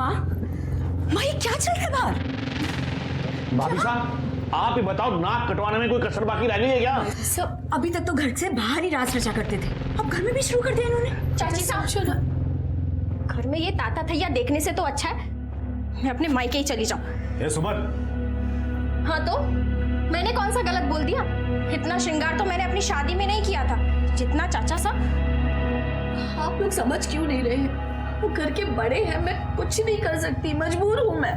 माँ, माँ ये क्या चल रहा है बाहर? भाभी साहब आप ही बताओ, नाक कटवाने में कोई कसर बाकी रह गई है क्या? सब अभी तक तो घर से बाहर ही रास रचा करते थे, अब घर में भी शुरू कर दिया इन्होंने। चाची साहब, घर में ये ताता थैया देखने से तो अच्छा है मैं अपने मायके ही चली जाऊं। ए सुमन, हाँ तो मैंने कौन सा गलत बोल दिया? इतना श्रृंगार तो मैंने अपनी शादी में नहीं किया था जितना चाचा साहब। आप लोग समझ क्यों नहीं रहे? वो घर के बड़े हैं, मैं कुछ नहीं कर सकती, मजबूर हूं मैं।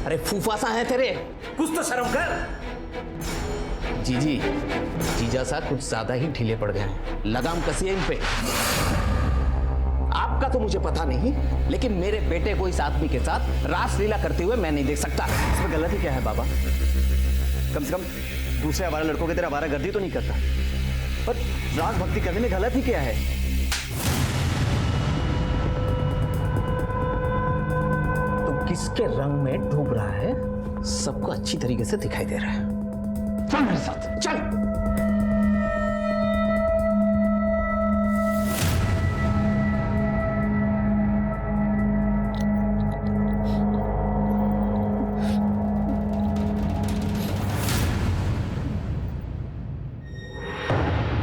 अरे फूफा सा है तेरे, कुछ तो शर्म कर। जीजा सा कुछ ज्यादा ही ढीले पड़ गए हैं, लगाम कसी है इन पे। आपका तो मुझे पता नहीं, लेकिन मेरे बेटे को इस आदमी के साथ रासलीला करते हुए मैं नहीं देख सकता। इसमें गलती क्या है बाबा? कम से कम दूसरे आवारा लड़कों की तरह आवारागर्दी तो नहीं करता, पर राग भक्ति करने में गलती क्या है? तो किसके रंग में डूब रहा है सबको अच्छी तरीके से दिखाई दे रहा है। चल मेरे साथ चल।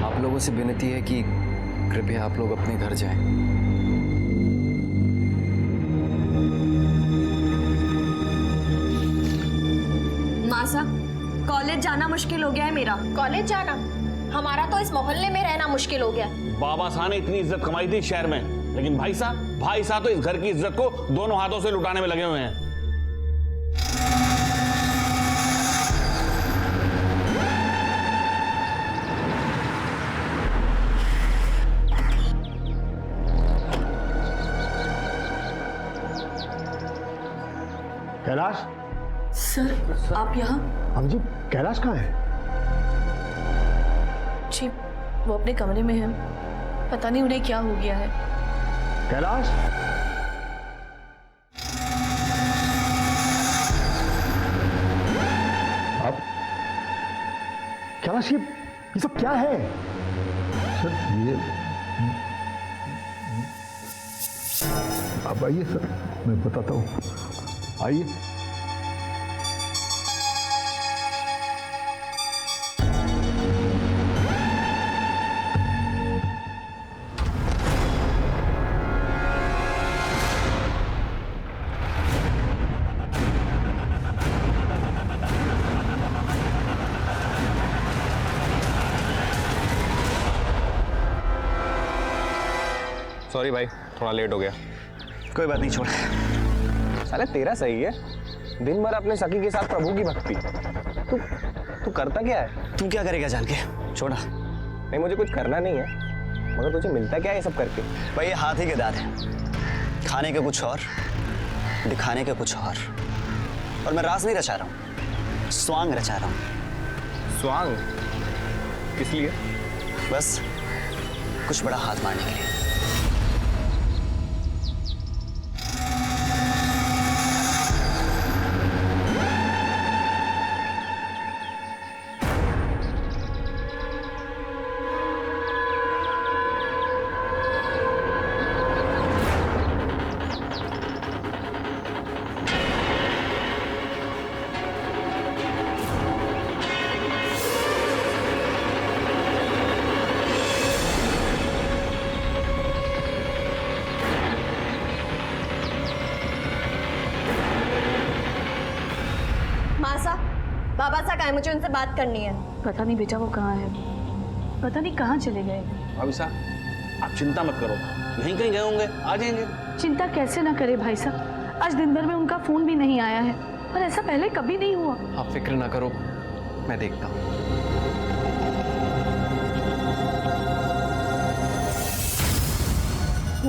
आप लोगों से विनती है कि कृपया आप लोग अपने घर जाएं। मासा, कॉलेज जाना मुश्किल हो गया है मेरा। कॉलेज जाना? हमारा तो इस मोहल्ले में रहना मुश्किल हो गया। बाबा साहब ने इतनी इज्जत कमाई थी शहर में, लेकिन भाई साहब तो इस घर की इज्जत को दोनों हाथों से लुटाने में लगे हुए हैं। कैलाश सर, आप यहाँ? हम जी, कैलाश कहाँ है? जी, वो अपने कमरे में है, पता नहीं उन्हें क्या हो गया है। कैलाश, अब कैलाश ये सब क्या है? सर ये आप आइए सर, मैं बताता हूँ, आइए। सॉरी भाई, थोड़ा लेट हो गया। कोई बात नहीं, छोड़। साले तेरा सही है, दिन भर अपने सखी के साथ प्रभु की भक्ति। तू करता क्या है? तू क्या करेगा जान के? छोड़ा। नहीं, मुझे कुछ करना नहीं है, मगर तुझे मिलता क्या है ये सब करके? भाई ये हाथ ही के दांत है, खाने के कुछ और, दिखाने के कुछ और मैं राज नहीं रचा रहा हूँ, स्वांग रचा रहा हूँ। स्वांग? किस लिए? बस कुछ बड़ा हाथ मारने के लिए। बाबा सा कहा, मुझे उनसे बात करनी है। पता नहीं बेटा वो कहाँ है, पता नहीं कहाँ चले गए। भाभी साहब आप चिंता मत करो, यहीं कहीं गए होंगे, आ जाएंगे। चिंता कैसे ना करे भाई साहब, आज दिन भर में उनका फोन भी नहीं आया है, और ऐसा पहले कभी नहीं हुआ। आप फिक्र ना करो, मैं देखता हूँ।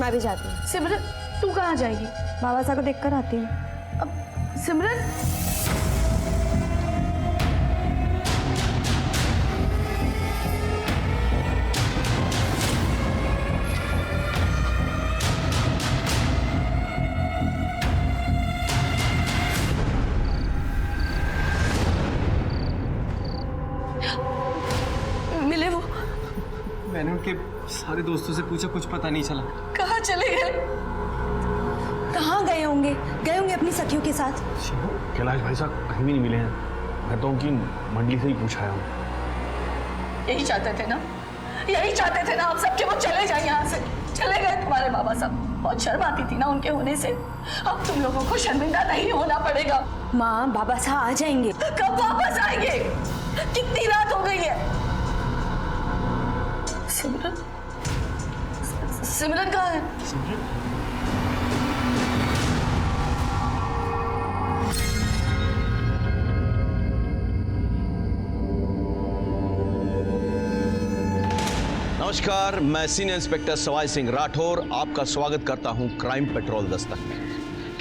मैं भी जाती हूँ। सिमरन तू कहाँ जाएगी? बाबा साहब को देखकर आती हूँ। अब सिमरन, मिले वो? मैंने उनके सारे दोस्तों से पूछा, कुछ पता नहीं चला। कहाँ चले गए? कहाँ गए होंगे अपनी सखियों के साथ। कैलाश भाई साहब कहीं भी नहीं मिले हैं। मैं तो उनकी मंडली से ही पूछ आया हूँ। यही चाहते थे ना, यही चाहते थे ना आप सब कि वो चले जाए यहाँ से। चले गए तुम्हारे बाबा साहब। बहुत शर्म आती थी ना उनके होने से। अब तुम लोगों को शर्मिंदा नहीं होना पड़ेगा। माँ, बाबा साहब आ जाएंगे। कब वापस आएंगे? कितनी रात हो गई है? सिमरन, सिमरन कहाँ है? नमस्कार, मैं सीनियर इंस्पेक्टर सवाई सिंह राठौर आपका स्वागत करता हूं क्राइम पेट्रोल दस्तक में।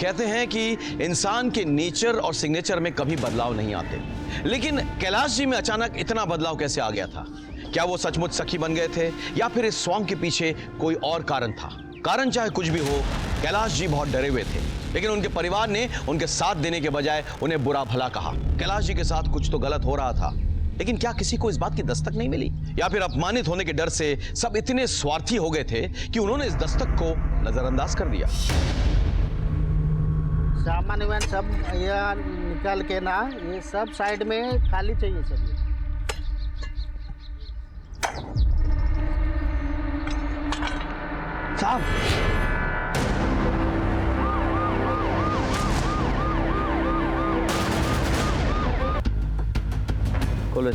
कहते हैं कि इंसान के नेचर और सिग्नेचर में कभी बदलाव नहीं आते, लेकिन कैलाश जी में अचानक इतना बदलाव कैसे आ गया था? क्या वो सचमुच सखी बन गए थे या फिर इस स्वांग के पीछे कोई और कारण था? कारण चाहे कुछ भी हो, कैलाश जी बहुत डरे हुए थे, लेकिन उनके परिवार ने उनके साथ देने के बजाय उन्हें बुरा भला कहा। कैलाश जी के साथ कुछ तो गलत हो रहा था, लेकिन क्या किसी को इस बात की दस्तक नहीं मिली? या फिर अपमानित होने के डर से सब इतने स्वार्थी हो गए थे कि उन्होंने इस दस्तक को नजरअंदाज कर दिया? सामान वामान सब यहाँ निकाल के ना, ये सब साइड में खाली चाहिए सब। साहब, खोलो।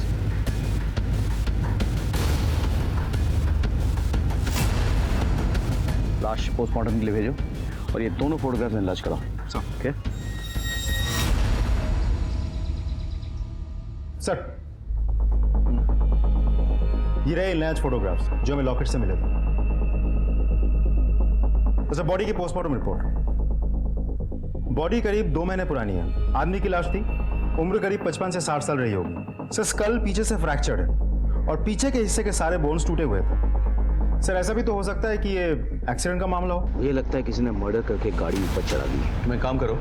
लाश पोस्टमार्टम के लिए भेजो और ये दोनों फोटोग्राफ इलाज कराओ। ओके सर, ये रहे इलाज फोटोग्राफ्स जो हमें लॉकेट से मिले थे। सर, बॉडी की पोस्टमार्टम रिपोर्ट। बॉडी करीब 2 महीने पुरानी है। आदमी की लाश थी, उम्र करीब 55 से 60 साल रही होगी। सर, स्कल पीछे से फ्रैक्चर्ड है और पीछे के हिस्से के सारे बोन्स टूटे हुए थे। सर, ऐसा भी तो हो सकता है कि ये एक्सीडेंट का मामला हो। ये लगता है किसी ने मर्डर करके गाड़ी ऊपर चढ़ा दी। तुम एक काम करो,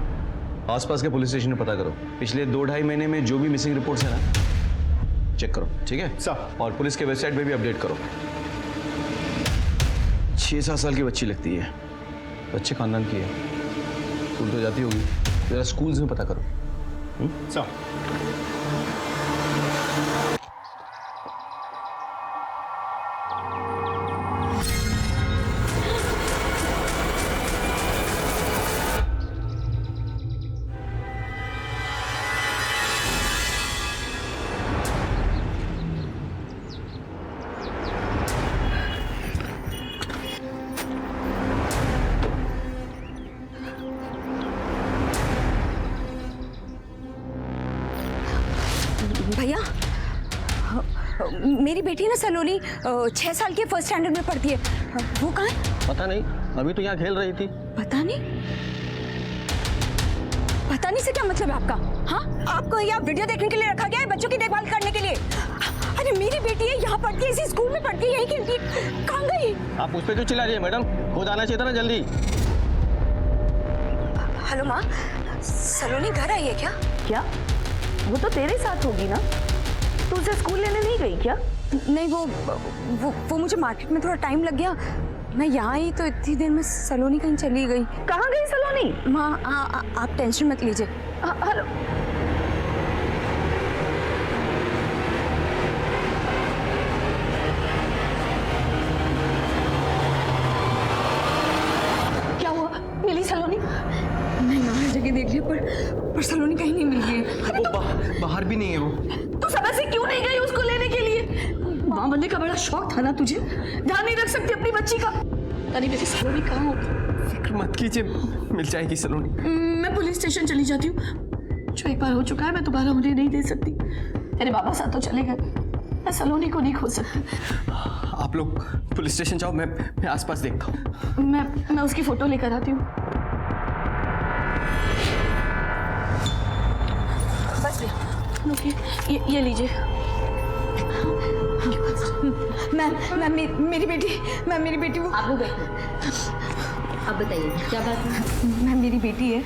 आसपास के पुलिस स्टेशन में पता करो, पिछले 2-2.5 महीने में जो भी मिसिंग रिपोर्ट्स है ना, चेक करो, ठीक है सर? और पुलिस के वेबसाइट पे भी अपडेट करो। 6-7 साल की बच्ची लगती है, अच्छे खानदान की है, स्कूल तो जाती होगी, जरा स्कूल्स में पता करो। सर, भैया, मेरी बेटी ना सलोनी 6 साल की फर्स्ट स्टैंडर्ड में पढ़ती है। वो कहाँ है? पता नहीं, अभी तो यहाँ खेल रही थी। पता नहीं? पता नहीं से क्या मतलब है आपका? हाँ, आपको यहाँ वीडियो देखने के लिए रखा गया है, बच्चों की देखभाल करने के लिए? अरे मेरी बेटी है, यहाँ पढ़ती है, इसी स्कूल में पढ़ती है, यहीं खेलती है। कहाँ गई? आप उस पर क्यों चिल्ला रही है मैडम? खुद आना चाहिए था ना जल्दी। हेलो माँ, सलोनी घर आई है क्या? क्या? वो तो तेरे साथ होगी ना? तू उसे स्कूल लेने नहीं गई क्या? नहीं, वो मुझे मार्केट में थोड़ा टाइम लग गया। मैं यहाँ आई तो इतनी देर में सलोनी कहीं चली गई। कहाँ गई सलोनी? माँ, आप टेंशन मत लीजिए। हेलो, क्या हुआ? मिली सलोनी? मैं यहाँ जगह देख लिया पर सलोनी कहीं नहीं मिल रही है। वो बाहर भी नहीं है। वो तू समय से क्यों नहीं गई उसको लेने के लिए? माँ बनने का बड़ा शौक था ना तुझे? ध्यान नहीं रख सकती अपनी बच्ची का? अरे मेरी सलोनी कहाँ होगी? फिक्र मत कीजिए, मिल जाएगी सलोनी। मैं पुलिस स्टेशन चली जाती हूँ। जो एक बार हो चुका है मैं दोबारा उन्हें नहीं दे सकती। तेरे बाबा साथ तो चले गए, मैं सलोनी को नहीं खो सकती। आप लोग पुलिस स्टेशन जाओ, मैं आसपास देखता हूँ। मैं उसकी फोटो लेकर आती हूँ। बस रुकिए, ये लीजिए। मैम, मेरी बेटी वो आप लोग अब बताइए क्या बात है? मैम, मेरी बेटी है,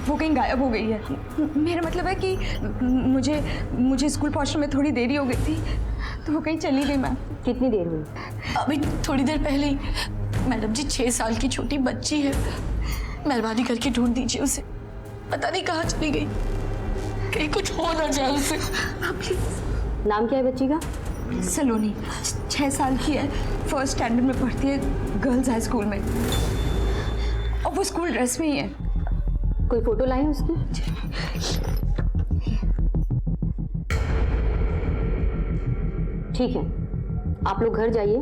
वो कहीं गायब हो गई है। मेरा मतलब है कि मुझे स्कूल पहुंचने में थोड़ी देरी हो गई थी, तो वो कहीं चली गई मैम। कितनी देर हुई? अभी थोड़ी देर पहले ही। मैडम जी 6 साल की छोटी बच्ची है, मेहरबानी करके ढूंढ दीजिए उसे। पता नहीं कहाँ चली गई, कहीं कुछ हो ना जाए उसे। नाम क्या है बच्ची का? सलोनी, 6 साल की है, फर्स्ट स्टैंडर्ड में पढ़ती है, गर्ल्स हाई स्कूल में, और वो स्कूल ड्रेस में ही है। कोई फोटो लाई उसकी? ठीक है, आप लोग घर जाइए।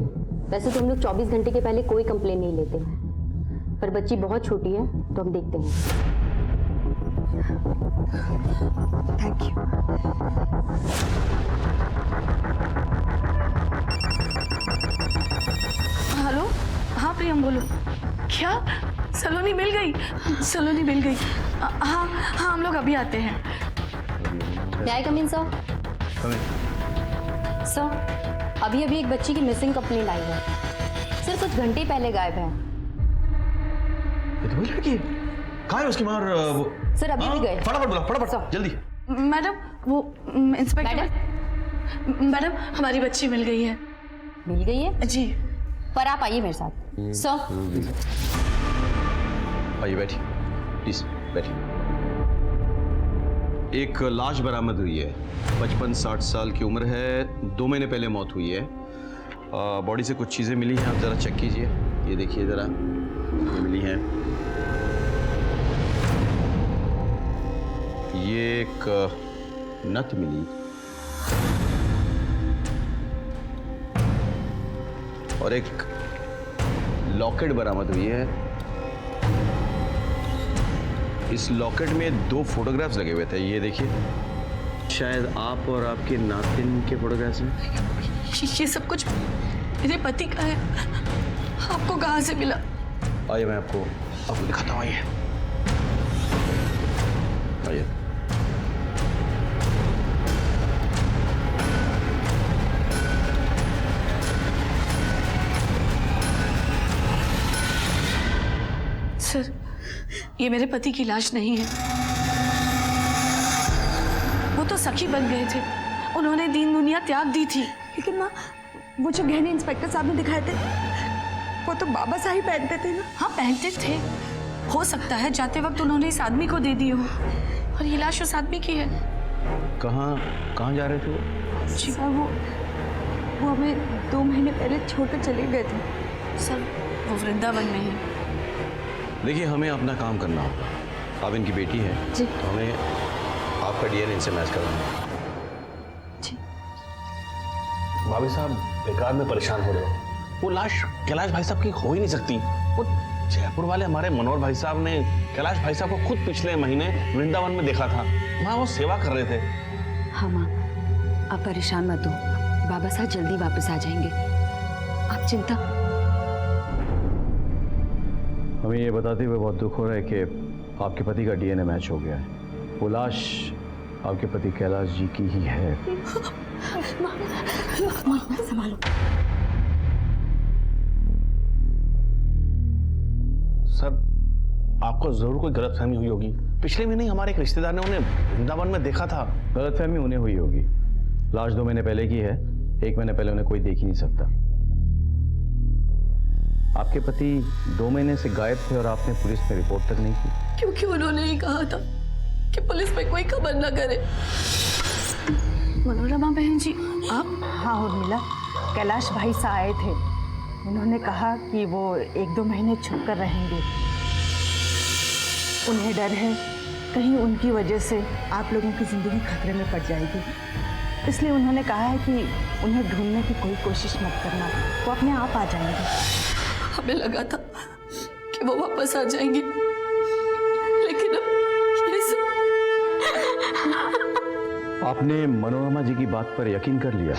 वैसे तो हम लोग 24 घंटे के पहले कोई कंप्लेन नहीं लेते हैं, पर बच्ची बहुत छोटी है तो हम देखते हैं। Thank you. हेलो, हाँ प्रियम बोलो। क्या सलोनी मिल गई? सलोनी मिल गई। हाँ हाँ, हम लोग अभी आते हैं। क्या कम इन सर? सर, अभी अभी एक बच्ची की मिसिंग कंप्लेंट आई है। सिर्फ कुछ घंटे पहले गायब है। ये तो वही लड़की है। कहाँ है उसकी माँ? वो सर अभी भी गए। फटाफट बुला, फटाफट जल्दी। मैडम वो इंस्पेक्टर मैडम हमारी बच्ची मिल गई है। मिल गई है जी। पर आप आइए मेरे साथ। सर आइए, बैठिए प्लीज, बैठिए। एक लाश बरामद हुई है, 55-60 साल की उम्र है, 2 महीने पहले मौत हुई है। बॉडी से कुछ चीज़ें मिली हैं, आप ज़रा चेक कीजिए। ये देखिए ज़रा, ये मिली हैं। ये एक नथ मिली और एक लॉकेट बरामद हुई है। इस लॉकेट में 2 फोटोग्राफ्स लगे हुए थे, ये देखिए। शायद आप और आपके नातिन के फोटोग्राफ्स हैं। ये सब कुछ मेरे पति का है। आपको कहाँ से मिला? आइए, मैं आपको दिखाता हूँ। आइए आइए। सर, ये मेरे पति की लाश नहीं है। वो तो सखी बन गए थे, उन्होंने दीन दुनिया त्याग दी थी। लेकिन माँ, वो जो गहने इंस्पेक्टर साहब ने दिखाए थे, वो तो बाबा साहब पहनते थे ना? हाँ पहनते थे। हो सकता है जाते वक्त उन्होंने इस आदमी को दे दी हो, और ये लाश उस आदमी की है। कहाँ जा रहे थे वो? सर वो हमें 2 महीने पहले छोड़कर चले गए थे। सर वो वृंदावन में है। देखिए, हमें अपना काम करना होगा। आप इनकी बेटी है जी। तो हमें आपका डीएनए इनसे मैच करवाना है। जी। भाभी साहब बेकार में परेशान हो रहे हो। वो लाश कैलाश भाई साहब की हो ही नहीं सकती। वो जयपुर वाले हमारे मनोहर भाई साहब ने कैलाश भाई साहब को खुद पिछले महीने वृंदावन में देखा था। वहाँ वो सेवा कर रहे थे। हाँ माँ, आप परेशान मत हो, बाबा साहब जल्दी वापस आ जाएंगे, आप चिंता। हमें ये बताते हुए बहुत दुख हो रहा है कि आपके पति का डीएनए मैच हो गया है। वो लाश आपके पति कैलाश जी की ही है। संभालो। सर, आपको जरूर कोई गलतफहमी हुई होगी। पिछले महीने हमारे एक रिश्तेदार ने उन्हें वृंदावन में देखा था। गलतफहमी उन्हें हुई होगी। लाश 2 महीने पहले की है, 1 महीने पहले उन्हें कोई देख ही नहीं सकता। आपके पति 2 महीने से गायब थे और आपने पुलिस में रिपोर्ट तक नहीं की, क्योंकि उन्होंने ही कहा था कि पुलिस में कोई खबर न करे। मनोरमा बहन जी, आप? हाँ उर्मिला, कैलाश भाई साहब आए थे। उन्होंने कहा कि वो 1-2 महीने छुप कर रहेंगे। उन्हें डर है कहीं उनकी वजह से आप लोगों की जिंदगी खतरे में पड़ जाएगी, इसलिए उन्होंने कहा है कि उन्हें ढूंढने की कोई कोशिश मत करना, वो अपने आप आ जाएंगे। हमें लगा था कि वो वापस आ जाएंगी, लेकिन अब ये सब। आपने मनोरमा जी की बात पर यकीन कर लिया?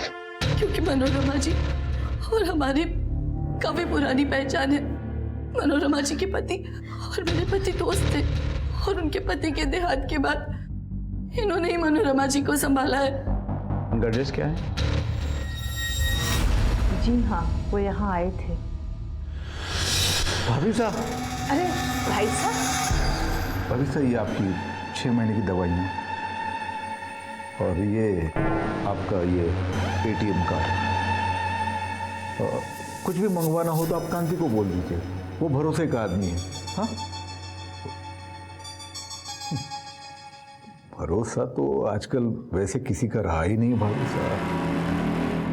क्योंकि मनोरमा जी और हमारी काफी पुरानी पहचान है। मनोरमा जी के पति और मेरे पति दोस्त थे, और उनके पति के देहांत के बाद इन्होंने ही मनोरमा जी को संभाला है। उनका एड्रेस क्या है? जी हाँ, वो यहाँ आए थे। भाभी साहब। अरे भाई साहब। भाभी साहब, ये आपकी 6 महीने की दवाइयाँ और ये आपका ये ATM कार्ड। कुछ भी मंगवाना हो तो आप कांति को बोल दीजिए, वो भरोसे का आदमी है। हाँ, भरोसा तो आजकल वैसे किसी का रहा ही नहीं भाभी साहब।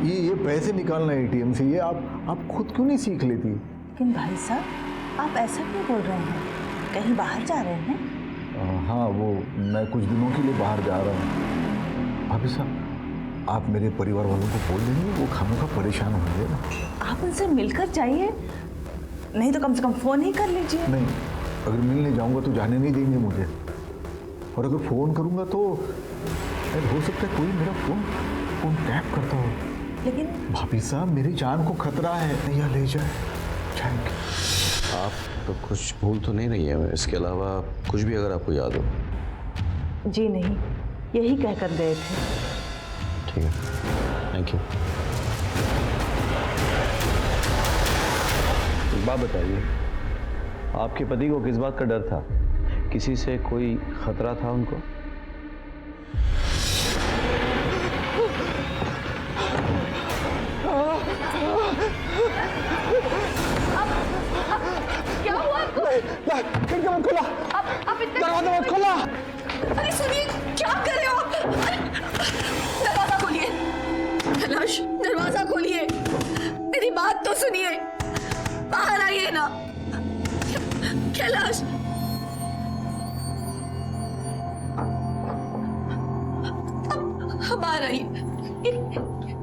ये पैसे निकालना ATM से, ये आप खुद क्यों नहीं सीख लेती? लेकिन भाई साहब आप ऐसा क्यों बोल रहे हैं? कहीं बाहर जा रहे हैं? हाँ, वो मैं कुछ दिनों के लिए बाहर जा रहा हूँ। भाभी साहब, आप मेरे परिवार वालों को बोल देंगे, वो खामोखा परेशान होंगे ना। आप उनसे मिलकर जाइए, नहीं तो कम से कम फोन ही कर लीजिए। नहीं, अगर मिलने जाऊंगा तो जाने नहीं देंगे मुझे, और अगर फोन करूंगा तो हो सकता है कोई मेरा फोन टैप करता हो। लेकिन भाभी साहब, मेरी जान को खतरा है, या ले जाए जाएंगे। आप तो कुछ भूल तो नहीं रही है, इसके अलावा कुछ भी अगर आपको याद हो? जी नहीं, यही कहकर गए थे। ठीक है, थैंक यू। एक बात बताइए, आपके पति को किस बात का डर था? किसी से कोई खतरा था उनको? क्या हुआ आपको? खिड़की मत खोला, आप इतने दरवाजा मत खोला। अरे सुनिए, क्या कर रहे हो आप? दरवाजा खोलिए कैलाश, दरवाजा खोलिए, मेरी बात तो सुनिए, बाहर आइए ना कैलाश। अब बाहर आइए।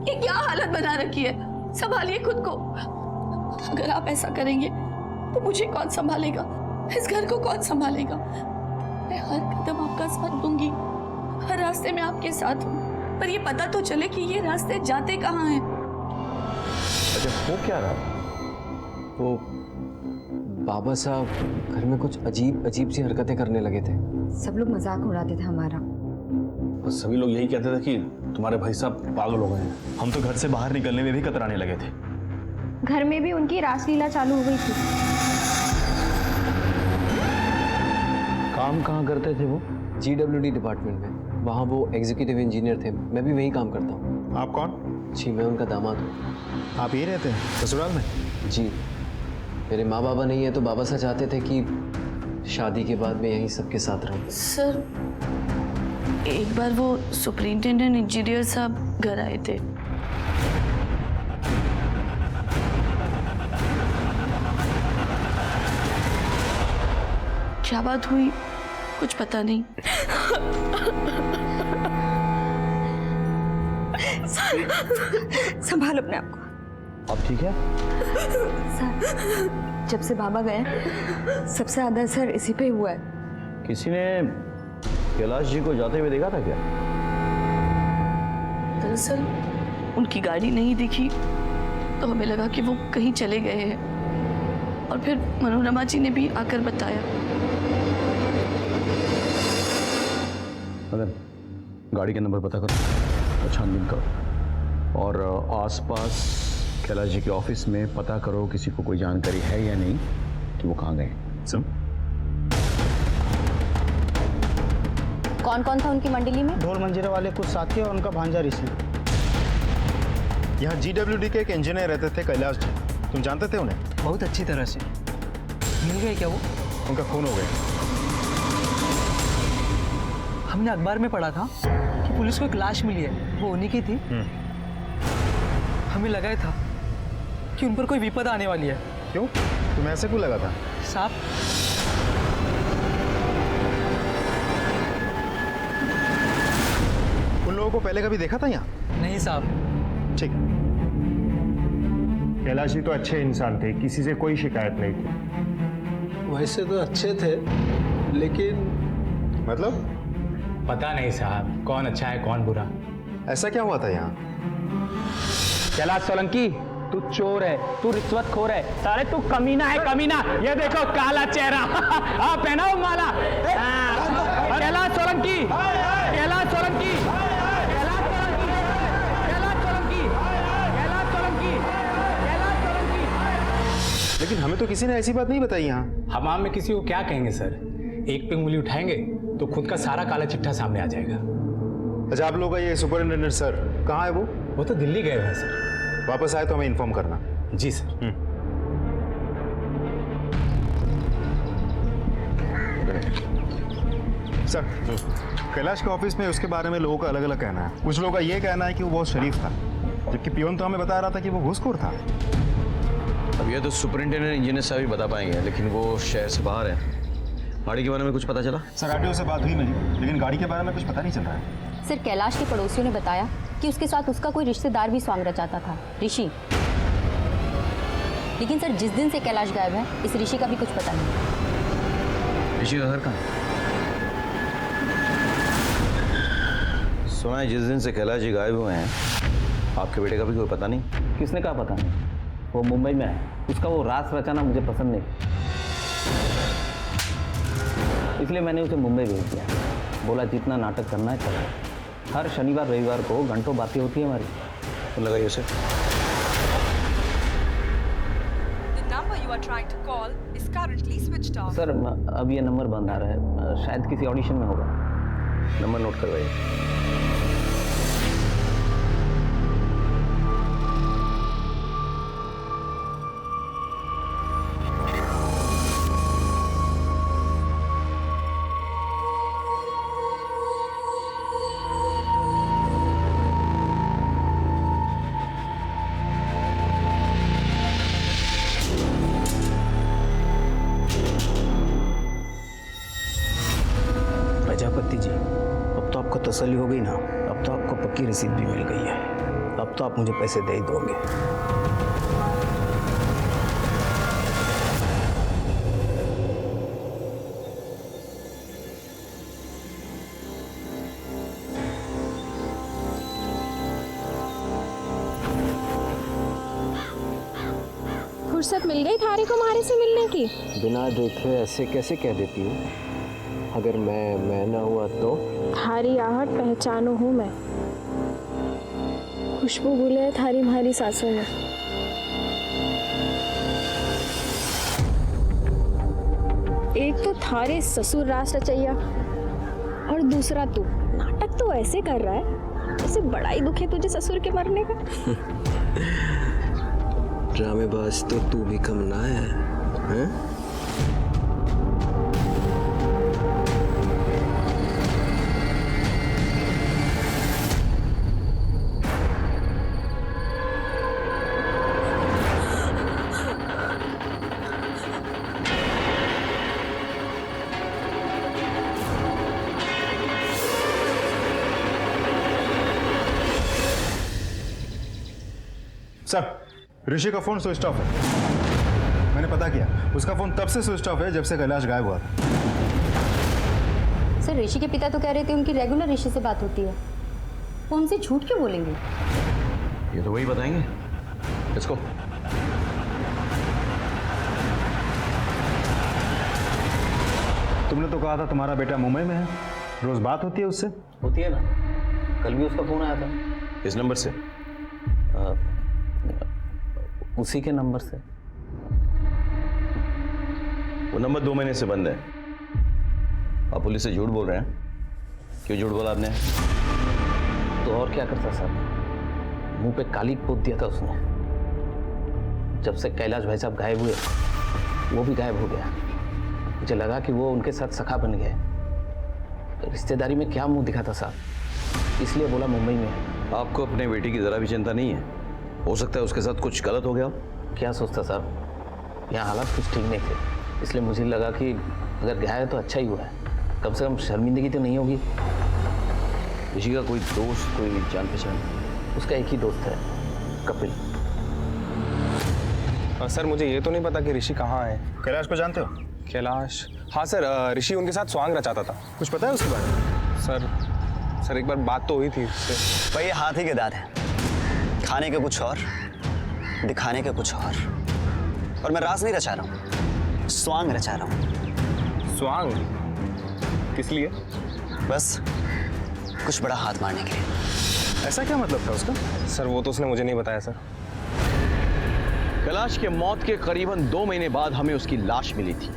ये क्या हालत बना रखी है? संभालिए खुद को। अगर आप ऐसा करेंगे तो मुझे कौन संभालेगा? इस घर को कौन संभालेगा? मैं हर कदम आपका साथ दूंगी, हर रास्ते में आपके साथ हूँ, पर ये पता तो चले कि ये रास्ते जाते कहाँ हैं। अच्छा, वो क्या रहा? वो बाबा साहब घर में कुछ अजीब सी हरकतें करने लगे थे। सब लोग मजाक उड़ाते थे हमारा। और सभी लोग यही कहते थे कि तुम्हारे भाई साहब पागल हो गए हैं। हम तो घर से बाहर निकलने में भी कतराने लगे थे। घर में भी उनकी रासलीला चालू हो गई थी। काम कहाँ करते थे वो? GWD डिपार्टमेंट में, वहाँ वो एग्जीक्यूटिव इंजीनियर थे। मैं भी वहीं काम करता हूँ। आप कौन? जी, मैं उनका दामाद हूँ। आप यही रहते हैं ससुराल में? जी, मेरे माँ बाबा नहीं है तो बाबा साहब चाहते थे कि शादी के बाद मैं यहीं सबके साथ रहूँ। सर, एक बार वो सुपरिंटेंडेंट इंजीनियर साहब घर आए थे। क्या बात हुई कुछ पता नहीं। संभालो अपने आप को। अब ठीक है? सर, जब से बाबा गए सबसे ज्यादा असर इसी पे हुआ है। किसी ने कैलाश जी को जाते हुए देखा था क्या? दरअसल उनकी गाड़ी नहीं दिखी तो हमें लगा कि वो कहीं चले गए हैं, और फिर मनोरमा जी ने भी आकर बताया। मदन, गाड़ी के नंबर पता करो, छानबीन करो, और आसपास कैलाश जी के ऑफिस में पता करो किसी को कोई जानकारी है या नहीं कि वो कहाँ गए। सुन, कौन कौन था उनकी मंडली में? ढोल मंजीरा वाले कुछ साथी और उनका भांजा ऋषि। यहाँ GWD के एक इंजीनियर रहते थे, कैलाश जी। तुम जानते थे उन्हें? बहुत अच्छी तरह से। मिल गए क्या वो? उनका खून हो गया। हमने अखबार में पढ़ा था कि पुलिस को एक लाश मिली है, वो उन्हीं की थी। हमें लगा था कि उन पर कोई विपदा आने वाली है। क्यों? तुम्हें ऐसे क्यों लगा था? साहब, उन लोगों को पहले कभी देखा था यहाँ? नहीं साहब। ठीक। कैलाश जी तो अच्छे इंसान थे, किसी से कोई शिकायत नहीं थी। वैसे तो अच्छे थे, लेकिन मतलब? पता नहीं साहब, कौन अच्छा है कौन बुरा। ऐसा क्या हुआ था यहाँ? कैलाश सोलंकी, तू चोर है, तू रिश्वतखोर है, साले तू कमीना है, कमीना। ये देखो काला चेहरा। हाँ, पहनाओ माला। कैलाश सोलंकी, कैलाश सोलंकी, कैलाश सोलंकी, कैलाश सोलंकी, कैलाश सोलंकी, कैलाश सोलंकी। लेकिन हमें तो किसी ने ऐसी बात नहीं बताई यहाँ। हमाम में किसी को क्या कहेंगे सर? एक पे उंगली उठाएंगे तो खुद का सारा काला चिट्ठा सामने आ जाएगा। अच्छा, आप लोगों का ये सुपरिटेंडेंट सर कहाँ है वो तो दिल्ली गए हैं सर। वापस आए तो हमें इन्फॉर्म करना। जी सर। सर, कैलाश के ऑफिस में उसके बारे में लोगों का अलग अलग कहना है। कुछ लोगों का ये कहना है कि वो बहुत शरीफ था, जबकि पियोन तो हमें बता रहा था कि वो घूसखोर था। अब ये तो सुपरिंटेंडेंट इंजीनियर साहब ही बता पाएंगे, लेकिन वो शहर से बाहर है। गाड़ी के बारे में कुछ पता चला? सर, आरटीओ से बात हुई मेरी, लेकिन गाड़ी के बारे में कुछ पता नहीं चल रहा है। सर, कैलाश के पड़ोसियों ने बताया कि उसके साथ उसका कोई रिश्तेदार भी स्वांग रचाता था, ऋषि। लेकिन सर, जिस दिन से कैलाश गायब है, इस ऋषि का भी कुछ पता नहीं। ऋषि का घर कहाँ है? सुना है जिस दिन से कैलाश जी गायब हुए हैं, आपके बेटे का भी कोई पता नहीं। किसने कहा पता नहीं? वो मुंबई में है, उसका वो रास रचाना मुझे पसंद नहीं, इसलिए मैंने उसे मुंबई भेज दिया। बोला जितना नाटक करना है करो। हर शनिवार रविवार को घंटों बातें होती है हमारी। तो लगाइए उसे। सर, अब ये नंबर बंद आ रहा है, शायद किसी ऑडिशन में होगा। नंबर नोट करवाइए। प्रजापति जी, अब तो आपको तसल्ली हो गई ना। अब तो आपको पक्की रसीद भी मिल गई है। अब तो आप मुझे पैसे दे ही दोगे। फुर्सत मिल गई थारी को मारे से मिलने की? बिना देखे ऐसे कैसे कह देती हूँ? अगर मैं ना हुआ तो? थारी आहट पहचानो हूँ मैं। खुशबू भूले है थारी हमारी सांसों में। एक तो थारे ससुर रास रचैया और दूसरा तू। नाटक तो ऐसे कर रहा है जैसे बड़ा ही दुख है तुझे ससुर के मरने का। ड्रामेबाज तो तू भी कम ना है, हैं? सर, ऋषि का फोन स्विच ऑफ है। मैंने पता किया, उसका फोन तब से स्विच ऑफ है जब से कैलाश गायब हुआ था। सर, ऋषि के पिता तो कह रहे थे उनकी रेगुलर ऋषि से बात होती है। वो उनसे झूठ क्यों बोलेंगे? ये तो वही बताएंगे। इसको तुमने तो कहा था तुम्हारा बेटा मुंबई में है, रोज बात होती है उससे? होती है ना, कल भी उसका फोन आया था। इस नंबर से? उसी के नंबर से। वो नंबर 2 महीने से बंद है। आप पुलिस से झूठ बोल रहे हैं। क्यों झूठ बोला आपने? तो और क्या करता सर, मुंह पे काली पोत दिया था उसने। जब से कैलाश भाई साहब गायब हुए, वो भी गायब हो गया। मुझे लगा कि वो उनके साथ सखा बन गए। रिश्तेदारी में क्या मुंह दिखाता साहब, इसलिए बोला मुंबई में। आपको अपने बेटी की जरा भी चिंता नहीं है? हो सकता है उसके साथ कुछ गलत हो गया। क्या सोचता साहब, यहाँ हालात कुछ ठीक नहीं थे, इसलिए मुझे लगा कि अगर गया है तो अच्छा ही हुआ है, कम से कम शर्मिंदगी तो नहीं होगी। ऋषि का कोई दोस्त, कोई जान पहचान? उसका एक ही दोस्त है, कपिल। सर, मुझे ये तो नहीं पता कि ऋषि कहाँ है। कैलाश को जानते हो? कैलाश? हाँ सर, ऋषि उनके साथ स्वांग रचाता था। कुछ पता है उसके बारे में? सर एक बार बात तो हुई थी उससे। भाई, ये हाथी के दांत है, खाने के कुछ और, दिखाने के कुछ और मैं राज नहीं रचा रहा हूँ, स्वांग रचा रहा हूँ। स्वांग? किस लिए? बस कुछ बड़ा हाथ मारने के लिए। ऐसा क्या मतलब था उसका? सर, वो तो उसने मुझे नहीं बताया सर। कैलाश के मौत के करीबन 2 महीने बाद हमें उसकी लाश मिली थी।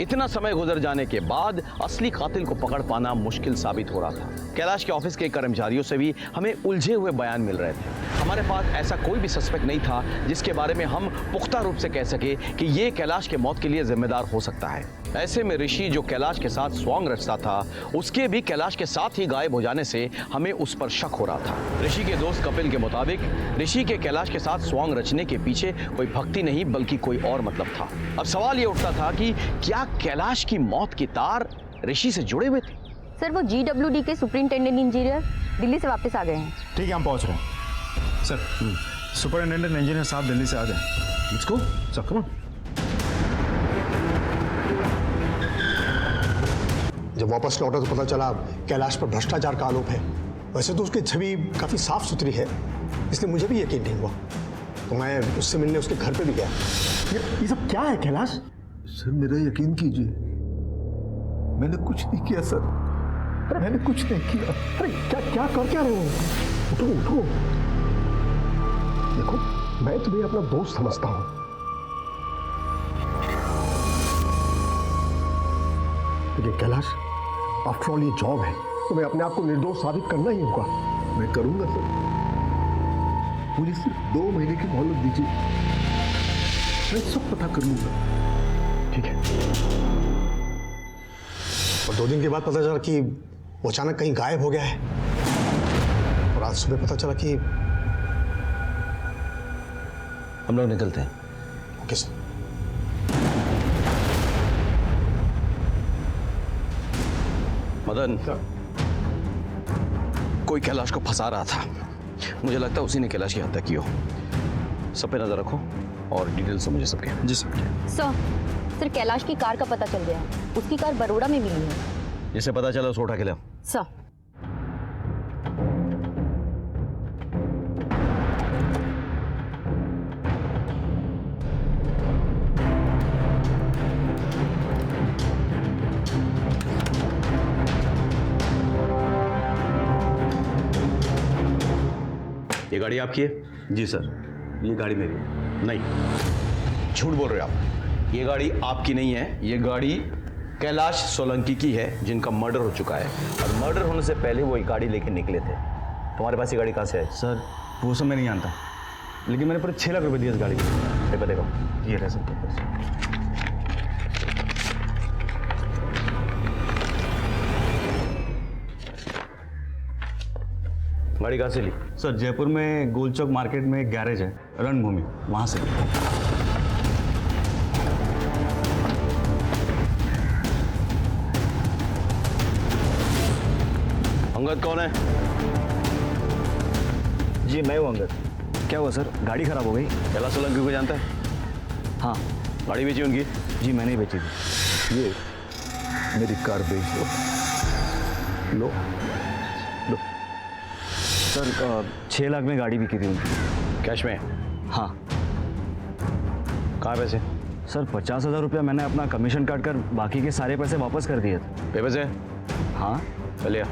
इतना समय गुजर जाने के बाद असली कातिल को पकड़ पाना मुश्किल साबित हो रहा था। कैलाश के ऑफिस के कर्मचारियों से भी हमें उलझे हुए बयान मिल रहे थे। हमारे पास ऐसा कोई भी सस्पेक्ट नहीं था जिसके बारे में हम पुख्ता रूप से कह सके कि ये कैलाश के मौत के लिए जिम्मेदार हो सकता है। ऐसे में ऋषि जो कैलाश के साथ स्वांग रचता था, उसके भी कैलाश के साथ ही गायब हो जाने से हमें उस पर शक हो रहा था। ऋषि के दोस्त कपिल के मुताबिक ऋषि के कैलाश के साथ स्वांग रचने के पीछे कोई भक्ति नहीं बल्कि कोई और मतलब था। अब सवाल ये उठता था कि क्या कैलाश की मौत के तार ऋषि से जुड़े हुए थे? सर वो GWD के सुपरिंटेंडेंट इंजीनियर दिल्ली से वापस आ गए हैं। ठीक है, हम पहुंच रहे हैं सर। सुपरिंटेंडेंट इंजीनियर साहब दिल्ली से आ गए। Let's go sir, come on. जब वापस लौटा तो पता चला कैलाश पर भ्रष्टाचार का आरोप है। वैसे तो उसकी छवि काफी साफ सुथरी है, इसलिए मुझे भी यकीन नहीं हुआ, तो मैं उससे मिलने उसके घर पे भी गया। ये सब क्या है कैलाश? सर मेरा यकीन कीजिए, मैंने कुछ नहीं किया सर, मैंने कुछ नहीं किया। अरे क्या कर क्या रहे हो? उठो उठो। देखो मैं तुम्हें अपना दोस्त समझता हूं। देखिए कैलाश, आफ्टर ऑल ये जॉब है, तुम्हें अपने आप को निर्दोष साबित करना ही होगा। मैं करूंगा सर, मुझे सिर्फ 2 महीने की मोहलत दीजिए, मैं सब पता कर लूंगा। ठीक है। और 2 दिन के बाद पता चला कि वो अचानक कहीं गायब हो गया है, और आज सुबह पता चला कि हम लोग निकलते हैं। Okay sir. मदन, कोई कैलाश को फंसा रहा था। मुझे लगता है उसी ने कैलाश की हत्या की हो। सब पे नजर रखो और डिटेल से मुझे सबके। जी सर। सर कैलाश की कार का पता चल गया, उसकी कार बड़ौदा में मिली है। जिसे पता चला उसको उठा के लाओ। सर ये गाड़ी आपकी है? जी सर, ये गाड़ी मेरी है। नहीं, झूठ बोल रहे हो आप। ये गाड़ी आपकी नहीं है, ये गाड़ी कैलाश सोलंकी की है, जिनका मर्डर हो चुका है। और मर्डर होने से पहले वो ये गाड़ी लेके निकले थे। तुम्हारे पास ये गाड़ी कहाँ से है? सर वो सब मैं नहीं जानता, लेकिन मैंने पूरे 6 लाख रुपए दिए इस गाड़ी को। पेपर देखो। ये रहे सर। गाड़ी कहाँ से ली? सर जयपुर में गोल चौक मार्केट में एक गैरेज है, रणभूमि, वहां से। अंगद कौन है? जी मैं हूँ अंगद। क्या हुआ सर, गाड़ी खराब हो गई? कैलाश सोलंकी को जानता है? हाँ। गाड़ी बेची उनकी? जी मैंने ही बेची थी। ये मेरी कार बेच दो। लो लो। सर 6 लाख में गाड़ी बिकी थी उनकी। कैश में? हाँ। कहाँ पैसे? सर 50,000 रुपया मैंने अपना कमीशन काट कर बाकी के सारे पैसे वापस कर दिए थे। पेपर से? हाँ। चलिए।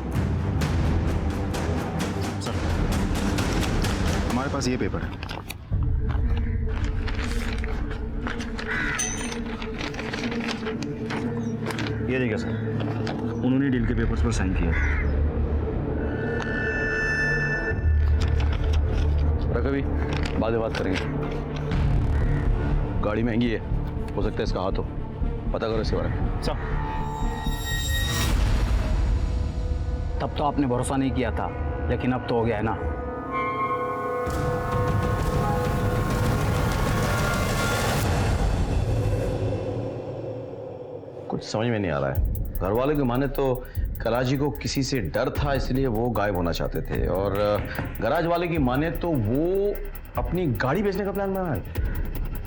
सर हमारे पास ये पेपर है। ये देखिए सर, उन्होंने डील के पेपर्स पर साइन किया। रखो भी, बाद में बात करेंगे। गाड़ी महंगी है, हो सकता है इसका हाथ हो। पता करो इसके बारे में। सर तब तो आपने भरोसा नहीं किया था, लेकिन अब तो हो गया है ना। कुछ समझ में नहीं आ रहा है। घर वालों की माने तो कैलाश जी को किसी से डर था, इसलिए वो गायब होना चाहते थे। और गराज वाले की माने तो वो अपनी गाड़ी बेचने का प्लान बना है।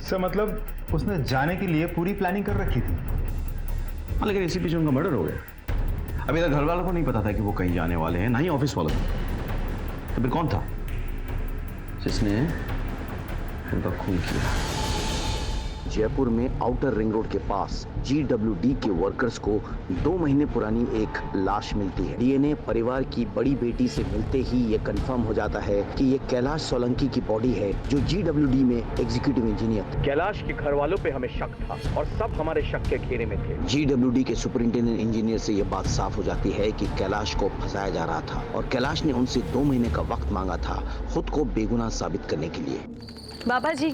सर मतलब उसने जाने के लिए पूरी प्लानिंग कर रखी थी। हाँ, लेकिन इसी पीछे उनका मर्डर हो गया। अभी तक घर वालों को नहीं पता था कि वो कहीं जाने वाले हैं, ना ही ऑफिस वालों को। तो फिर कौन था जिसने उनका खून किया? जयपुर में आउटर रिंग रोड के पास GWD के वर्कर्स को 2 महीने पुरानी एक लाश मिलती है। डीएनए परिवार की बड़ी बेटी से मिलते ही ये कंफर्म हो जाता है कि ये कैलाश सोलंकी की बॉडी है, जो GWD में एग्जीक्यूटिव इंजीनियर था। कैलाश के घर वालों पे हमें शक था और सब हमारे शक के घेरे में थे। GWD के सुपरिंटेंडेंट इंजीनियर से यह बात साफ हो जाती है कि कैलाश को फंसाया जा रहा था और कैलाश ने उनसे 2 महीने का वक्त मांगा था खुद को बेगुनाह साबित करने के लिए। बाबा जी,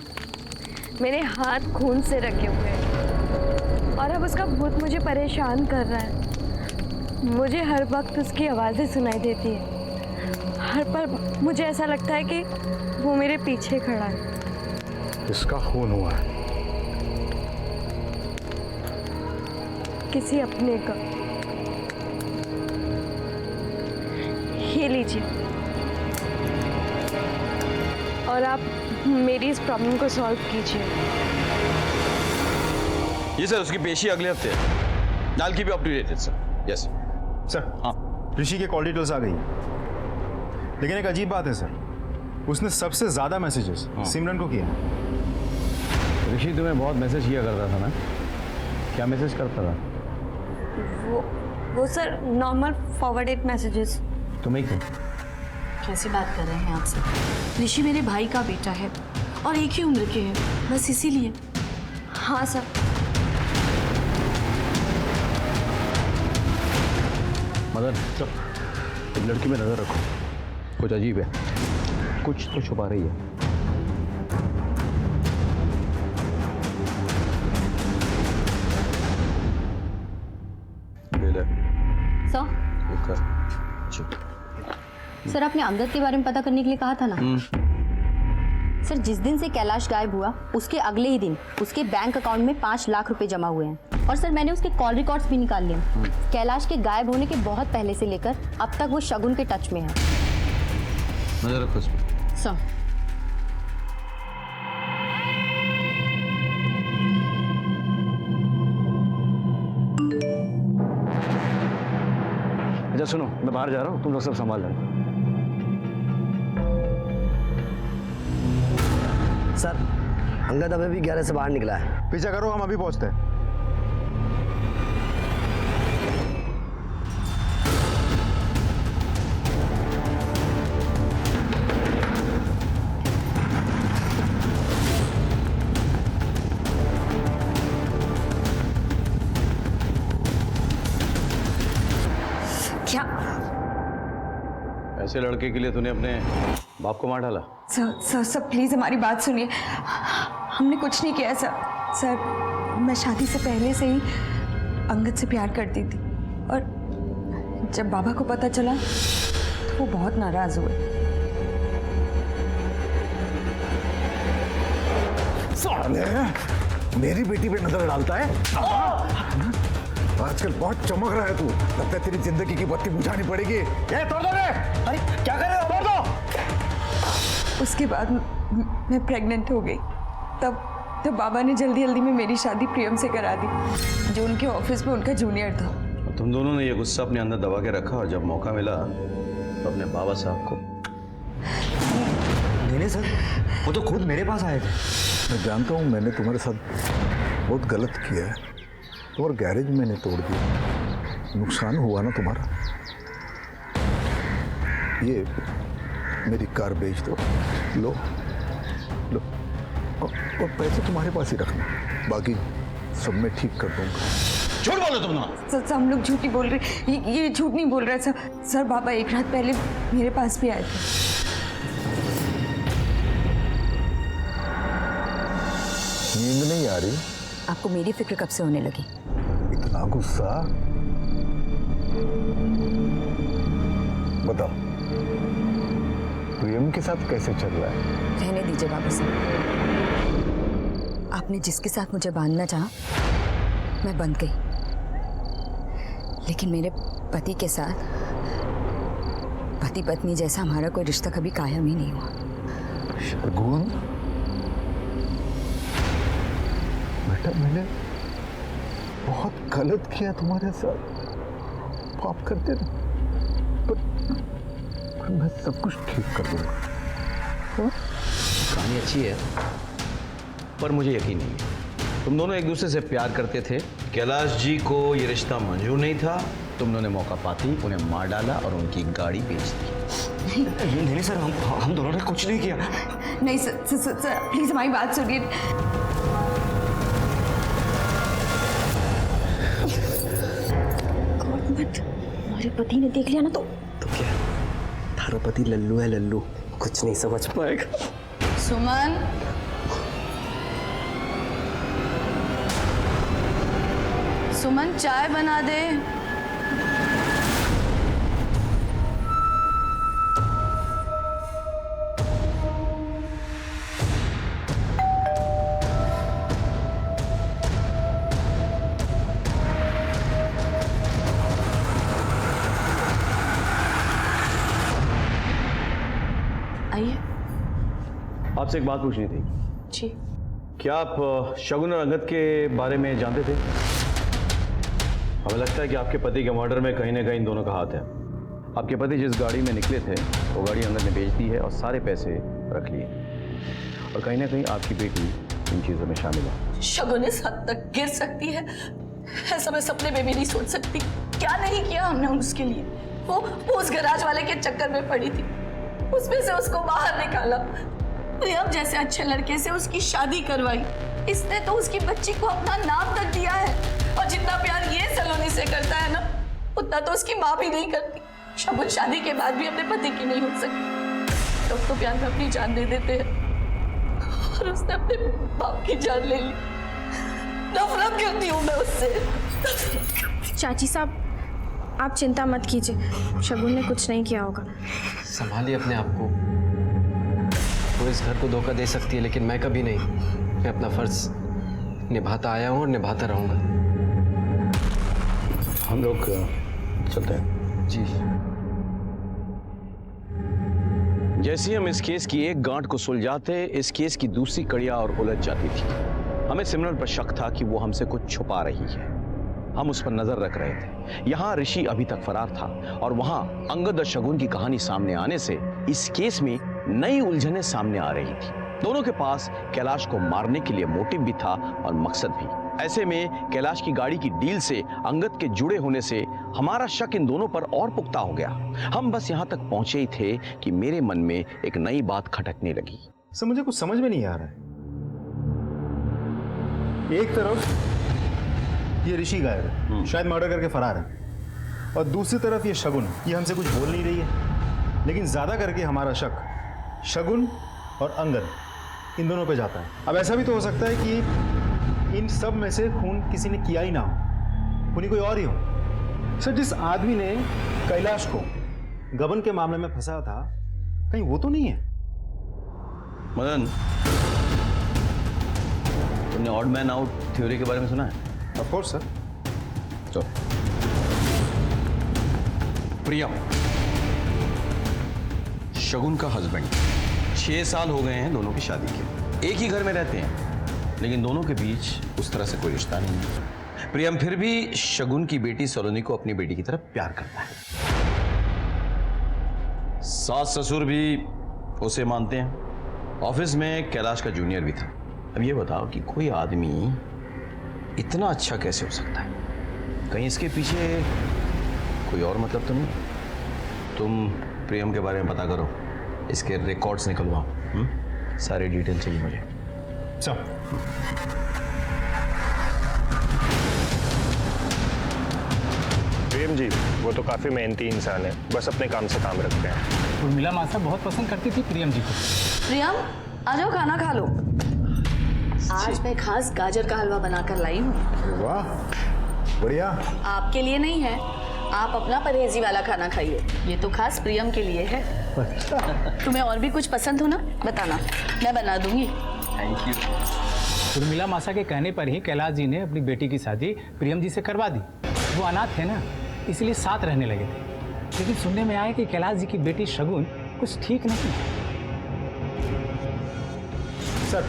मेरे हाथ खून से रखे हुए हैं और अब उसका भूत मुझे परेशान कर रहा है। मुझे हर वक्त उसकी आवाज़ें सुनाई देती है। हर पल मुझे ऐसा लगता है कि वो मेरे पीछे खड़ा है। इसका खून हुआ है? किसी अपने का। ये लीजिए और आप मेरी इस प्रॉब्लम को सॉल्व कीजिए। ये सर उसकी पेशी अगले हफ्ते है। I'll keep you up to date, sir. Yes sir. हाँ, ऋषि के कॉल डिटेल्स आ गई, लेकिन एक अजीब बात है सर, उसने सबसे ज्यादा मैसेजेस सिमरन को किया। ऋषि तुम्हें बहुत मैसेज किया करता था ना? क्या मैसेज करता था? वो सर नॉर्मल फॉरवर्डेड मैसेजेस। तुम्हें क्यों? कैसी बात कर रहे हैं आप सब? ऋषि मेरे भाई का बेटा है और एक ही उम्र के हैं, बस इसीलिए। हाँ सर। मदन चुप, एक लड़की में नजर रखो, कुछ अजीब है, कुछ तो छुपा रही है। सर आपने अंगद के बारे में पता करने के लिए कहा था ना? सर जिस दिन से कैलाश गायब हुआ उसके अगले ही दिन उसके बैंक अकाउंट में 5 लाख रुपए जमा हुए हैं और सर मैंने उसके कॉल रिकॉर्ड्स भी निकाल लिए। कैलाश के गायब होने के बहुत पहले से लेकर अब तक वो शगुन के टच में है। नजर रखो इस पे। सर अच्छा सुनो, मैं बाहर जा रहा हूँ, तुम लोग सब संभाल लेना। सर अंगद अभी भी 11 से बाहर निकला है। पीछा करो, हम अभी पहुंचते हैं। क्या? ऐसे लड़के के लिए तूने अपने बाप को मार डाला? सर प्लीज हमारी बात सुनिए, हमने कुछ नहीं किया सर। सर मैं शादी से पहले से ही अंगद से प्यार करती थी और जब बाबा को पता चला तो वो बहुत नाराज हुए। साले मेरी बेटी पे नजर डालता है। आजकल बहुत चमक रहा है तू, लगता है तेरी जिंदगी की बत्ती बुझानी पड़ेगी। ये तोड़ दो रे! अरे क्या कर रहे हो? तोड़ दो। उसके बाद मैं प्रेग्नेंट हो गई। तब बाबा ने जल्दी में मेरी शादी प्रियम से करा दी, जो उनके ऑफिस में उनका जूनियर था। तुम दोनों ने ये गुस्सा अपने अंदर दबा के रखा और जब मौका मिला तो अपने बाबा साहब को। नहीं सर, वो तो खुद मेरे पास आए थे। मैं जानता हूँ मैंने तुम्हारे साथ बहुत गलत किया है। तुम्हारा गैरेज मैंने तोड़ दिया, नुकसान हुआ ना तुम्हारा। ये मेरी कार बेच दो, लो लो और पैसे तुम्हारे पास ही रखना, बाकी सब मैं ठीक कर दूंगा। झूठ बोलो तुम ना। सर हम लोग झूठ नहीं बोल रहे, ये झूठ नहीं बोल रहा सर। बाबा एक रात पहले मेरे पास भी आए थे। नींद नहीं आ रही? आपको मेरी फिक्र कब से होने लगी? इतना गुस्सा? बताओ प्रियम के साथ कैसे चल रहा है? रहने दीजिए बाबा साहब, आपने जिसके साथ मुझे बांधना चाहा मैं बंध गई, लेकिन मेरे पति के साथ पति पत्नी जैसा हमारा कोई रिश्ता कभी कायम ही नहीं हुआ। शगुन, बेटा मैंने बहुत गलत किया तुम्हारे साथ, माफ कर देना, पर मैं सब कुछ ठीक कर दूंगा। कहानी अच्छी है पर मुझे यकीन नहीं है। तुम दोनों एक दूसरे से प्यार करते थे। कैलाश जी को ये रिश्ता मंजूर नहीं था। तुम दोनों ने मौका पाते ही उन्हें मार डाला और उनकी गाड़ी बेच दी। नहीं सर, हम दोनों ने कुछ नहीं किया। नहीं सर प्लीज हमारी बात सुनिए। मत, हमारे पति ने देख लिया ना तो क्या थारा पति लल्लू है, लल्लू कुछ नहीं समझ पाएगा। सुमन, सुमन चाय बना दे। आइए। आपसे एक बात पूछनी थी। जी। क्या आप शगुन और अंगद के बारे में जानते थे? हमें लगता है कि आपके पति के मर्डर में कहीं ना कहीं इन दोनों का हाथ है। आपके पति जिस गाड़ी में निकले थे वो गाड़ी अंगद ने बेच दी है और सारे पैसे रख लिए, और कहीं ना कहीं आपकी बेटी इन चीज़ों में शामिल है। शगुन इस हद तक गिर सकती है, ऐसा मैं सपने में भी नहीं सोच सकती। क्या नहीं किया हमने उसके लिए। वो उस गैराज वाले के चक्कर में पड़ी थी, उसमें से उसको बाहर निकाला। प्रियम जैसे अच्छे लड़के से उसकी शादी करवाई। इसने तो उसकी बच्ची को अपना नाम तक दिया है, और जितना प्यार ये सलोनी से करता है ना, उतना तो उसकी माँ भी नहीं करती। शगुन शादी के बाद भी अपने पति की नहीं हो सकती। लोग तो प्यार में अपनी जान दे देते हैं, और उसने अपने बाप की जान ले ली। नफरत करती हूँ मैं उससे। चाची साहब, आप चिंता मत कीजिए, शगुन ने कुछ नहीं किया होगा। संभालिए अपने आप को। वो इस घर को धोखा दे सकती है, लेकिन मैं कभी नहीं। मैं अपना फर्ज निभाता आया हूँ और निभाता रहूंगा। हम लोग चलते हैं। जी। जैसे ही हम इस केस की एक गांठ को सुलझाते, इस केस की दूसरी कड़ियां और उलझ जाती थी। हमें सिमरन पर शक था कि वो हमसे कुछ छुपा रही है। हम उस पर नजर रख रहे थे। यहाँ ऋषि अभी तक फरार था, और वहां अंगद और शगुन की कहानी सामने आने से इस केस में नई उलझनें सामने आ रही थी। दोनों के पास कैलाश को मारने के लिए मोटिव भी था और मकसद भी। ऐसे में कैलाश की गाड़ी की डील से अंगद के जुड़े होने से हमारा शक इन दोनों पर और पुख्ता हो गया। हम बस यहाँ तक पहुंचे ही थे कि मेरे मन में एक नई बात खटकने लगी। सर मुझे कुछ समझ में नहीं आ रहा है। एक तरफ ये ऋषि गायब है, शायद मर्डर करके फरार है, और दूसरी तरफ ये शगुन, ये हमसे कुछ बोल नहीं रही है। लेकिन ज्यादा करके हमारा शक शगुन और अंगद इन दोनों पे जाता है। अब ऐसा भी तो हो सकता है कि इन सब में से खून किसी ने किया ही ना हो, खूनी कोई और ही हो। सर जिस आदमी ने कैलाश को गबन के मामले में फंसा था, कहीं वो तो नहीं है? मदन, तुमने ऑड मैन आउट थ्योरी के बारे में सुना है? Of course sir. तो प्रियम शगुन का हस्बैंड, 6 साल हो गए हैं दोनों की शादी के। एक ही घर में रहते हैं, लेकिन दोनों के बीच उस तरह से कोई रिश्ता नहीं है। प्रियम फिर भी शगुन की बेटी सलोनी को अपनी बेटी की तरफ प्यार करता है। सास ससुर भी उसे मानते हैं। ऑफिस में कैलाश का जूनियर भी था। अब ये बताओ कि कोई आदमी इतना अच्छा कैसे हो सकता है? कहीं इसके पीछे कोई और मतलब तो नहीं? तुम प्रियम के बारे में पता करो, इसके रिकॉर्ड्स निकलवाओ। सारी डिटेल चाहिए मुझे। चल। प्रेम जी वो तो काफी मेहनती इंसान है, बस अपने काम से काम रखते हैं। उर्मिला मासा बहुत पसंद करती थी प्रियम जी को। प्रियम आ जाओ, खाना खा लो। आज मैं खास गाजर का हलवा बनाकर लाई हूँ। वाह बढ़िया। आपके लिए नहीं है, आप अपना परहेजी वाला खाना खाइए। ये तो खास प्रियम के लिए है। तुम्हें और भी कुछ पसंद हो ना, बताना, मैं बना दूंगी। Thank you. उर्मिला मासा के कहने पर ही कैलाश जी ने अपनी बेटी की शादी प्रियम जी से करवा दी। वो अनाथ थे ना, इसलिए साथ रहने लगे थे। लेकिन सुनने में आया कि कैलाश जी की बेटी शगुन कुछ ठीक नहीं। सर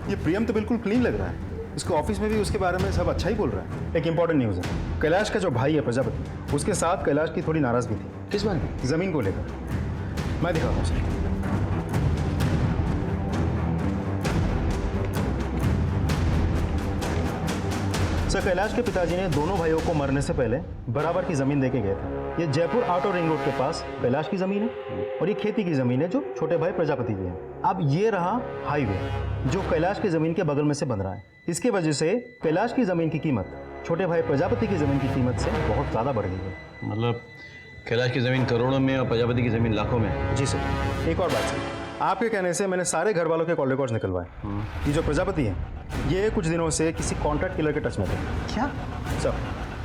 ये प्रियम तो बिल्कुल क्लीन लग रहा है। इसको ऑफिस में भी उसके बारे में सब अच्छा ही बोल रहा है। एक इंपॉर्टेंट न्यूज़ है, कैलाश का जो भाई है प्रजापति, उसके साथ कैलाश की थोड़ी नाराजगी थी। किस बात में? जमीन को लेकर। मैं दिखाता हूँ सर। सर कैलाश के पिताजी ने दोनों भाइयों को मरने से पहले बराबर की जमीन देके गए थे। ये जयपुर आउटर रिंग रोड के पास कैलाश की जमीन है और ये खेती की जमीन है जो छोटे भाई प्रजापति की है। अब ये रहा हाईवे जो कैलाश की जमीन के बगल में से बन रहा है। इसकी वजह से कैलाश की जमीन की कीमत छोटे भाई प्रजापति की जमीन की कीमत से बहुत ज्यादा बढ़ गई है। मतलब कैलाश की जमीन करोड़ों में और प्रजापति की जमीन लाखों में? जी सर। एक और बात सर, आपके कहने से मैंने सारे घर वालों के कॉल रिकॉर्ड्स निकलवाए। ये जो प्रजापति है ये कुछ दिनों से किसी कॉन्ट्रैक्ट किलर के टच में थे। क्या सर?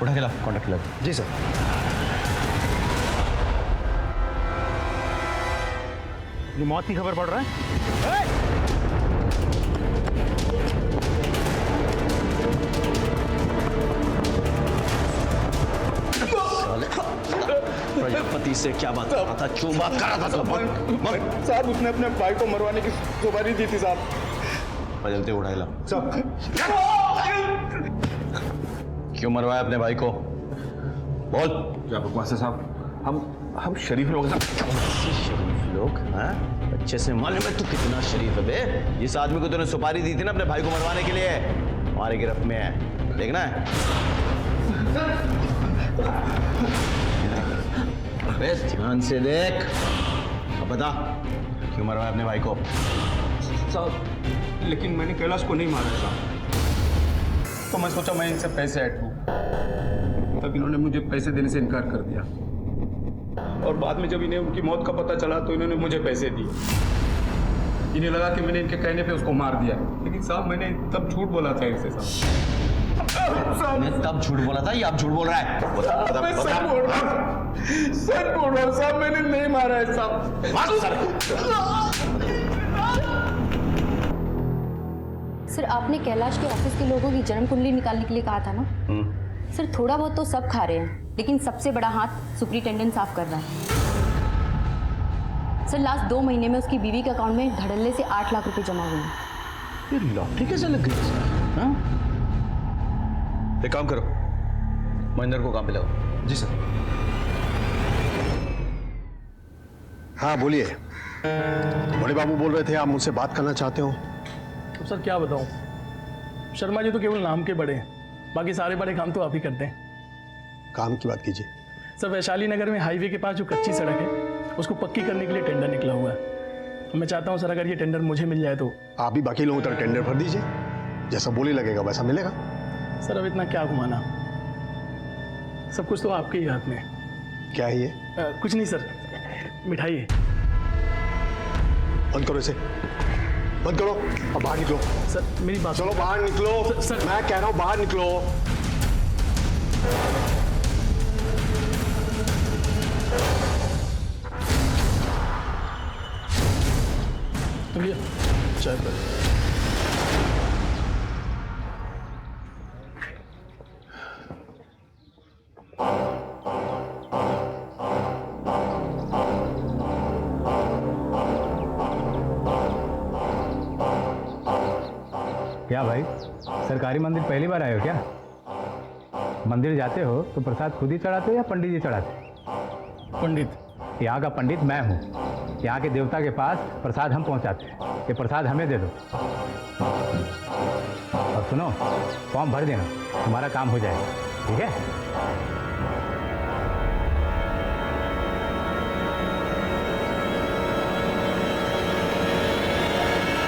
उठा के ला कॉन्ट्रैक्ट किलर। जी सर। ये मौत की खबर पड़ रहा है। प्रजापति से क्या बात कर रहा था? क्यों बात कर रहा था? साहब उसने अपने भाई को मरवाने की सुपारी दी थी साहब। प्रजापति उठाए ला। साहब क्यों मरवाया अपने भाई को? बोल। क्या बकवास है साहब? हम शरीफ लोग हैं। शरीफ लोग? हाँ? अच्छे से मालूम है तू कितना शरीफ है बे। जिस आदमी को तूने सुपारी दी थी ना अपने भाई को मरवाने के लिए, हमारे गिरफ्त में है। देखना है? अबे ध्यान से देख। अब बता क्यों मरवाया अपने भाई को? साहब लेकिन मैंने कैलाश को नहीं मारा साहब। तो मैं सोचा मैं इनसे पैसे ऐड लूँ, तब इन्होंने मुझे पैसे देने से इनकार कर दिया और बाद में जब इन्हें उनकी मौत का पता चला तो इन्होंने मुझे पैसे दिए। इन्हें लगा कि मैंने इनके कहने पे उसको मार दिया, लेकिन साहब मैंने तब झूठ बोला था इनसे साहब। मैं तब झूठ बोला था या अब झूठ बोल रहा है? सच बोल रहा हूँ साहब, मैंने नहीं मारा है साहब। सर आपने कैलाश के ऑफिस के लोगों की जन्म कुंडली निकालने के लिए कहा था ना? सर थोड़ा बहुत तो सब खा रहे हैं, लेकिन सबसे बड़ा हाथ सुपरिटेंडेंट साफ कर रहा है। सर लास्ट 2 महीने में उसकी बीवी के अकाउंट में धड़ल्ले से 8 लाख रुपए जमा हुए हैं। ये लॉटरी कैसे लग गई? हाँ? एक काम करो, महेंद्र को काम पे लगाओ। जी सर। हाँ बोलिए। बड़े बाबू बोल रहे थे आप मुझसे बात करना चाहते हो। तो सर क्या बताऊं, शर्मा जी तो केवल नाम के बड़े हैं, बाकी सारे बड़े काम तो आप ही करते हैं। काम की बात कीजिए। सर वैशाली नगर में हाईवे के पास जो कच्ची सड़क है उसको पक्की करने के लिए टेंडर निकला हुआ है। मैं चाहता हूं सर अगर ये टेंडर मुझे मिल जाए तो। आप भी बाकी लोगों तरह टेंडर भर दीजिए, जैसा बोली लगेगा वैसा मिलेगा। सर अब इतना क्या घुमाना, सब कुछ तो आपके ही हाथ में है। क्या है ये? कुछ नहीं सर, मिठाई है। बंद करो इसे, बंद करो और बाहर निकलो। सर मेरी बात, चलो बाहर निकलो। सर मैं कह रहा हूं बाहर निकलो। भैया चाय पर। क्या भाई सरकारी मंदिर पहली बार आए हो क्या? मंदिर जाते हो तो प्रसाद खुद ही चढ़ाते हो या पंडित जी चढ़ाते? पंडित। यहाँ का पंडित मैं हूँ। यहाँ के देवता के पास प्रसाद हम पहुँचाते हैं। ये प्रसाद हमें दे दो। और सुनो, फॉर्म भर देना, तुम्हारा काम हो जाएगा। ठीक है?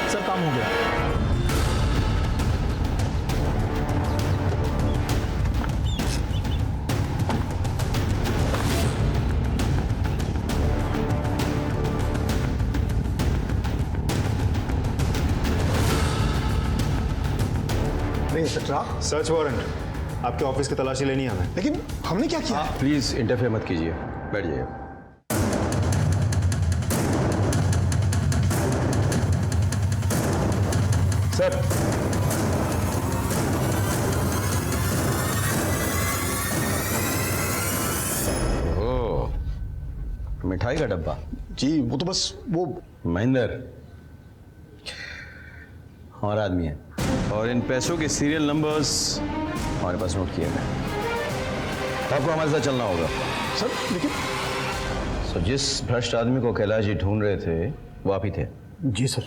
सर काम हो गया। सर्च वारंट, आपके ऑफिस की तलाशी लेनी है हमें। लेकिन हमने क्या किया? प्लीज इंटरफेयर मत कीजिए, बैठ जाइए। सर ओह, मिठाई का डब्बा? जी वो तो बस वो महेंद्र हमारा आदमी है और इन पैसों के सीरियल नंबर्स हमारे पास नोट किए गए। आपको हमारे साथ चलना होगा। सर लेकिन सो जिस भ्रष्ट आदमी को कैलाश जी ढूंढ रहे थे वो आप ही थे? जी सर।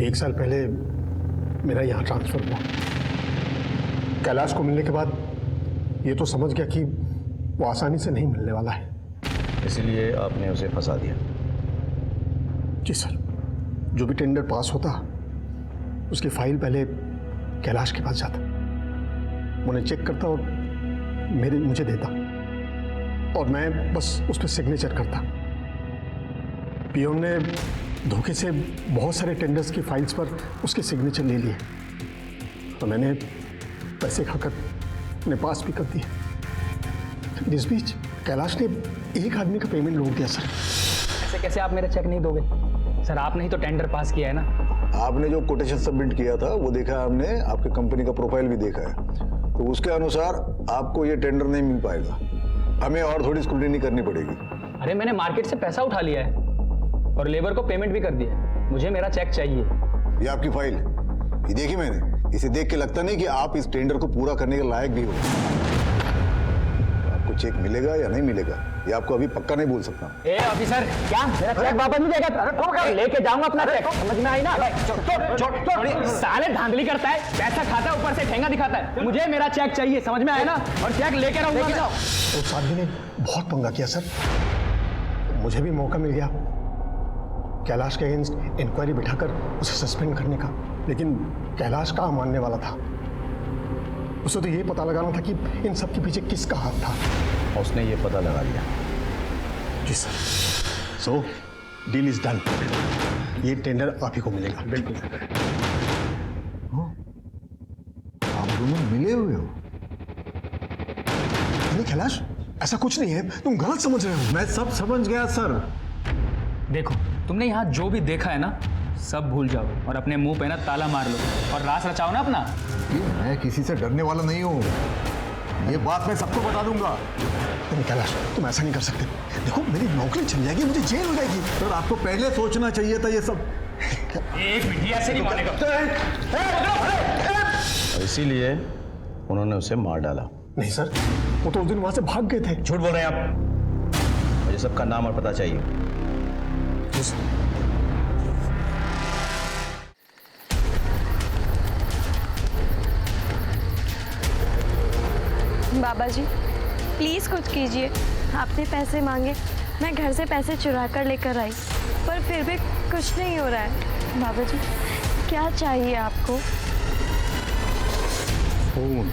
1 साल पहले मेरा यहाँ ट्रांसफर हुआ। कैलाश को मिलने के बाद ये तो समझ गया कि वो आसानी से नहीं मिलने वाला है, इसीलिए आपने उसे फंसा दिया। जी सर, जो भी टेंडर पास होता उसकी फाइल पहले कैलाश के पास जाता, उन्हें चेक करता और मुझे देता और मैं बस उस पर सिग्नेचर करता। पीओन ने धोखे से बहुत सारे टेंडर्स की फाइल्स पर उसके सिग्नेचर ले लिए तो मैंने पैसे खाकर अपने पास भी कर दिए। इस बीच कैलाश ने एक आदमी का पेमेंट रोक दिया। सर ऐसे कैसे आप मेरा चेक नहीं दोगे? सर आपने ही तो टेंडर पास किया है ना। आपने जो कोटेशन सबमिट किया था वो देखा है हमने, आपके कंपनी का प्रोफाइल भी देखा है, तो उसके अनुसार आपको ये टेंडर नहीं मिल पाएगा। हमें और थोड़ी स्क्रूटिनी करनी पड़ेगी। अरे मैंने मार्केट से पैसा उठा लिया है और लेबर को पेमेंट भी कर दिया। मुझे मेरा चेक चाहिए। ये आपकी फाइल, ये देखी मैंने। इसे देख के लगता नहीं कि आप इस टेंडर को पूरा करने के लायक भी हो। आपको चेक मिलेगा या नहीं मिलेगा ये आपको अभी पक्का नहीं बोल सकता। ए ऑफिसर, क्या मेरा चेक वापस नहीं देगा? अरे लेके जाऊंगा अपना चेक, समझ में आई ना? साले धांधली करता है, पैसा खाता है, ऊपर से ठेंगा दिखाता है। मुझे मेरा चेक चाहिए, समझ में आया ना? और चेक लेके रहूंगा। उस आदमी ने बहुत पंगा किया सर। मुझे भी मौका मिल गया कैलाश के अगेंस्ट इंक्वायरी बिठाकर उसे सस्पेंड करने का, लेकिन कैलाश कहाँ मानने वाला था। उसे तो ये पता लगाना था कि इन सब के पीछे किसका हाथ था। उसने ये पता लगा लिया। जी sir. So deal is done. ये टेंडर आप ही को मिलेगा। बिल्कुल। आप दोनों मिले हुए हो? नहीं कैलाश, ऐसा कुछ नहीं है, तुम गलत समझ रहे हो। मैं सब समझ गया सर। देखो, तुमने यहाँ जो भी देखा है ना सब भूल जाओ और अपने मुंह पे ना ताला मार लो और रास रचाओ ना अपना। मैं किसी से डरने वाला नहीं हूँ, ये बात मैं सबको बता दूंगा। तुम कैलाश, तुम ऐसा नहीं कर सकते। देखो मेरी नौकरी चली जाएगी, मुझे जेल हो जाएगी। सर आपको पहले सोचना चाहिए था ये सब। एक मिनट, ऐसे नहीं मानेगा। इसीलिए उन्होंने उसे मार डाला। नहीं सर, वो तो उस दिन वहां से भाग गए थे। झूठ बोल रहे हैं आप। मुझे सबका नाम और पता चाहिए। बाबा जी प्लीज़ कुछ कीजिए। आपने पैसे मांगे, मैं घर से पैसे चुरा कर लेकर आई, पर फिर भी कुछ नहीं हो रहा है। बाबा जी क्या चाहिए आपको? खून।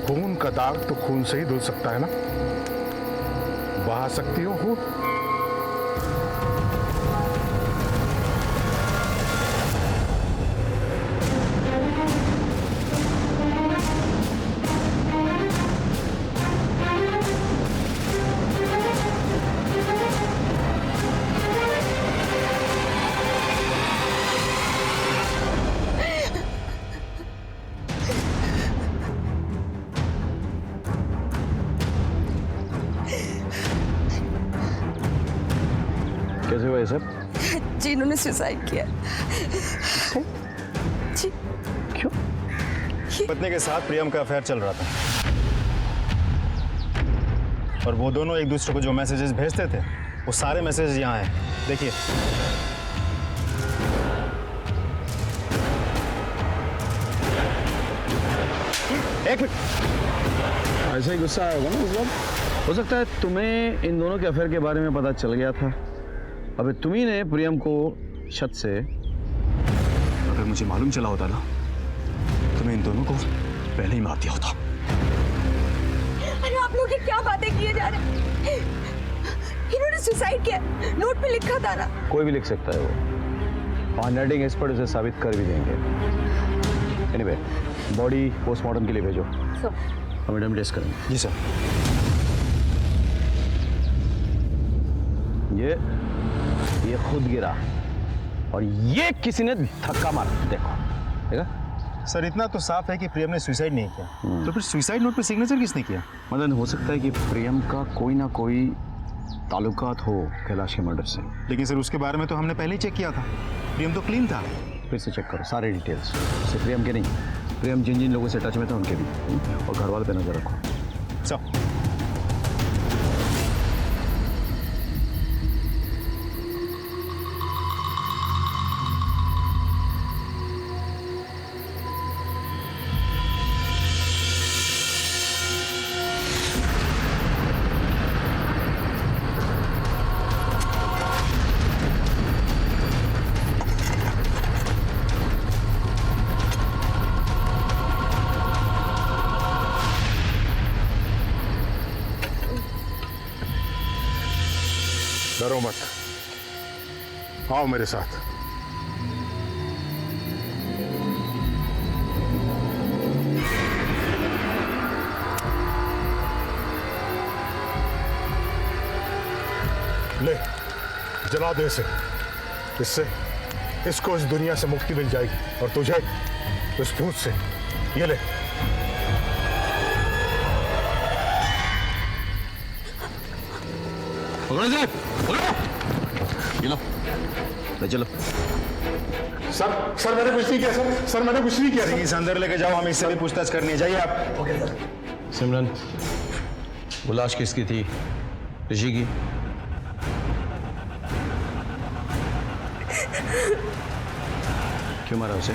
खून का दाग तो खून से ही धुल सकता है ना? बहा सकती हो खून? कैसे हुआ ये सब? जी इन्होंने सुसाइड किया। जी क्यों? पत्नी के साथ प्रियम का अफेयर चल रहा था और वो दोनों एक दूसरे को जो मैसेजेस भेजते थे वो सारे मैसेजेस यहाँ हैं, देखिए। एक मिनट, ऐसा ही गुस्सा आया होगा ना मतलब। हो सकता है तुम्हें इन दोनों के अफेयर के बारे में पता चल गया था। अबे तुम्ही ने प्रियम को छत से, अगर मुझे मालूम चला होता ना तो मैं इन दोनों को पहले ही मार दिया होता। अरे आप लोग ये क्या बातें किए जा रहे हैं? इन्होंने सुसाइड किया, नोट पे लिखा था ना। कोई भी लिख सकता है वो, हैंडराइटिंग एक्सपर्ट उसे साबित कर भी देंगे। एनीवे, बॉडी पोस्टमार्टम के लिए भेजो। हम मैडम टेस्ट करेंगे। जी सर। ये खुद गिरा और ये किसी ने धक्का मारा, देखो देखा? सर इतना तो साफ है कि प्रियम ने सुसाइड नहीं किया, तो फिर सुसाइड नोट पे सिग्नेचर किसने किया? मतलब हो सकता है कि प्रियम का कोई ना कोई ताल्लुकात हो कैलाश के मर्डर से। लेकिन सर उसके बारे में तो हमने पहले ही चेक किया था, प्रियम तो क्लीन था। फिर से चेक करो सारे डिटेल्स, सिर्फ प्रियम के नहीं, प्रियम जिन जिन लोगों से टच में था उनके भी, और घर वाले पे नजर रखो। सब डरो मत, आओ मेरे साथ। ले, जला दे इसे। इससे इसको इस दुनिया से मुक्ति मिल जाएगी और तुझे इस भूत से। ये ले। ये लो, ले चलो। सर मैंने कुछ नहीं किया सर मैंने कुछ नहीं किया। इसे अंदर लेके जाओ, हमें इससे भी पूछताछ करनी है। जाइए आप। Okay sir. सिमरन, वो लाश किसकी थी? ऋषि की? क्यों मारा उसे?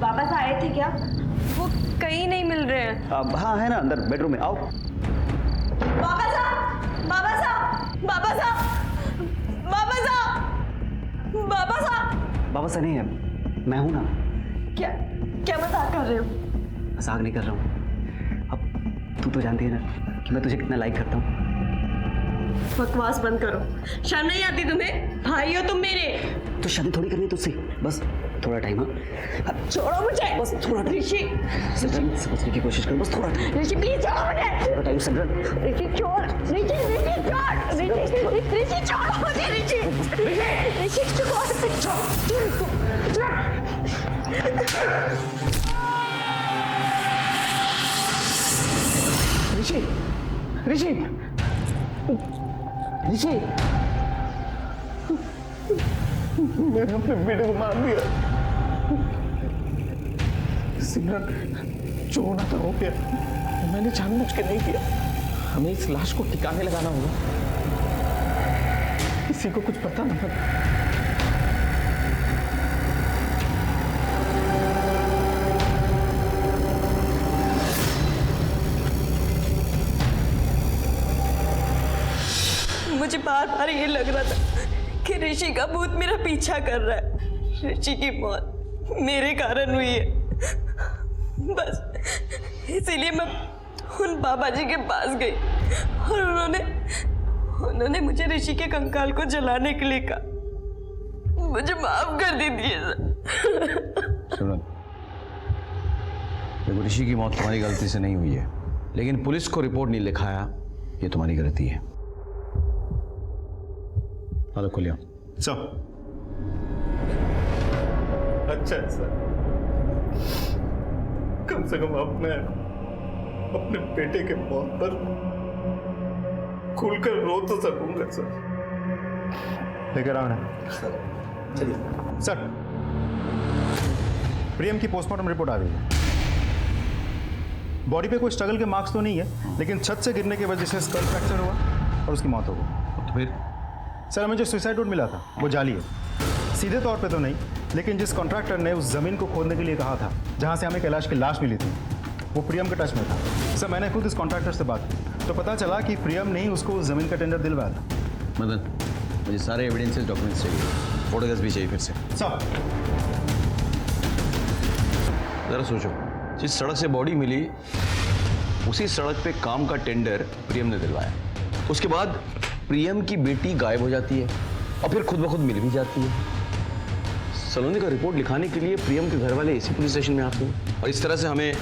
वापस आए थे क्या? वो कहीं नहीं मिल रहे हैं। हाँ है ना, अंदर बेडरूम में। आओ। बाबा साहब, बाबा साहब, बाबा साहब, बाबा साहब, बाबा साहब। बाबा साहब नहीं है, मैं हूं ना। क्या क्या मजाक कर रहे हो? मजाक नहीं कर रहा हूँ। अब तू तो जानती है ना कि मैं तुझे कितना लाइक करता हूँ। बकवास बंद करो, शर्म नहीं आती तुम्हें? भाई हो तुम मेरे। तो शादी थोड़ी करनी है तुझसे, बस थोड़ा टाइम। हाँ छोड़ो मुझे, बस थोड़ा टाइम। ऋषि, समझने की कोशिश करो, बस थोड़ा टाइम। ऋषि प्लीज छोड़ो मुझे। थोड़ा टाइम सिमरन। ऋषि छोड़, ऋषि छोड़, ऋषि छोड़ो मुझे। ऋषि ऋषि, ऋषि, ऋषि, मैंने अपने बेटे को मार दिया। सिमरन, जो होना था हो गया। मैंने जानबूझ के नहीं किया। हमें इस लाश को ठिकाने लगाना होगा, किसी को कुछ पता ना पड़े। मुझे बार बार ये लग रहा था कि ऋषि का भूत मेरा पीछा कर रहा है। ऋषि की मौत मेरे कारण हुई है, बस इसीलिए मैं उन बाबा जी के पास गई और उन्होंने मुझे ऋषि के कंकाल को जलाने के लिए कहा। मुझे माफ कर दीजिए सर। सिमरन, देखो, ऋषि की मौत तुम्हारी गलती से नहीं हुई है, लेकिन पुलिस को रिपोर्ट नहीं लिखाया, ये तुम्हारी गलती है। हेलो खुलिया। सर। अच्छा सर, कम से कम अब मैं अपने बेटे के मौत पर खुलकर रो तो सकूंगा सर। लेकर आओ ना। चलिए सर, प्रियम की पोस्टमार्टम रिपोर्ट आ गई है। बॉडी पे कोई स्ट्रगल के मार्क्स तो नहीं है, लेकिन छत से गिरने की वजह से स्कल फ्रैक्चर हुआ और उसकी मौत हो गई। तो फिर सर, हमें जो सुसाइड नोट मिला था वो जाली है। सीधे तौर पे तो नहीं, लेकिन जिस कॉन्ट्रैक्टर ने उस जमीन को खोदने के लिए कहा था जहां से हमें कैलाश की लाश मिली थी, वो प्रियम के टच में था। सर, मैंने खुद इस कॉन्ट्रैक्टर से बात की तो पता चला कि प्रियम ने ही उसको उस जमीन का टेंडर दिलवाया था। मदन, मुझे सारे एविडेंसेस, डॉक्यूमेंट्स चाहिए, फोटोग्राफ्स भी चाहिए फिर से। सर, जरा सोचो, जिस सड़क से बॉडी मिली उसी सड़क पे काम का टेंडर प्रियम ने दिलवाया। उसके बाद प्रियम की बेटी गायब हो जाती है और फिर खुद ब खुद मिल भी जाती है। सलोनी का रिपोर्ट लिखाने के लिए प्रियम के घर वाले इसी पुलिस स्टेशन में आते हैं और इस तरह से हमें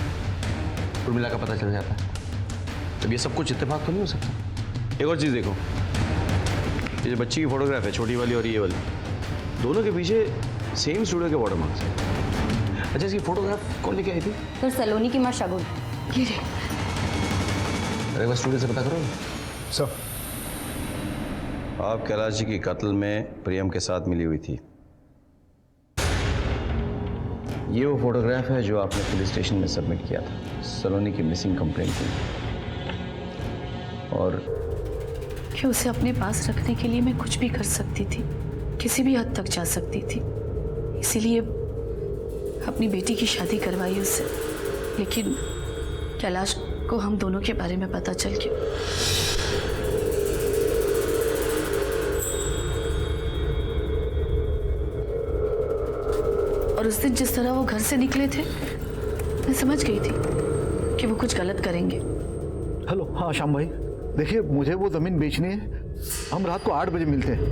उर्मिला का पता चल जाता है। अब ये सब कुछ इत्तेफाक तो नहीं हो सकता। एक और चीज़ देखो, ये जो बच्ची की फोटोग्राफ है, छोटी वाली और ये वाली, दोनों के पीछे सेम स्टूडियो के वाटर मार्क्स हैं। अच्छा, इसकी फोटोग्राफ कौन लेके आई थी? सर, सलोनी की माँ शगुन। अरे बस स्टूडियो से पता करो। सर, आप कैलाश जी की कत्ल में प्रियम के साथ मिली हुई थी। ये वो फोटोग्राफ है जो आपने पुलिस स्टेशन में सबमिट किया था सलोनी की मिसिंग कंप्लेंट के लिए। और कि उसे अपने पास रखने के लिए मैं कुछ भी कर सकती थी, किसी भी हद तक जा सकती थी, इसीलिए अपनी बेटी की शादी करवाई उससे। लेकिन कैलाश को हम दोनों के बारे में पता चल गया। और उस दिन जिस तरह वो घर से निकले थे, मैं समझ गई थी कि वो कुछ गलत करेंगे। हेलो, हाँ श्याम भाई, देखिए मुझे वो जमीन बेचनी है। हम रात को 8 बजे मिलते हैं।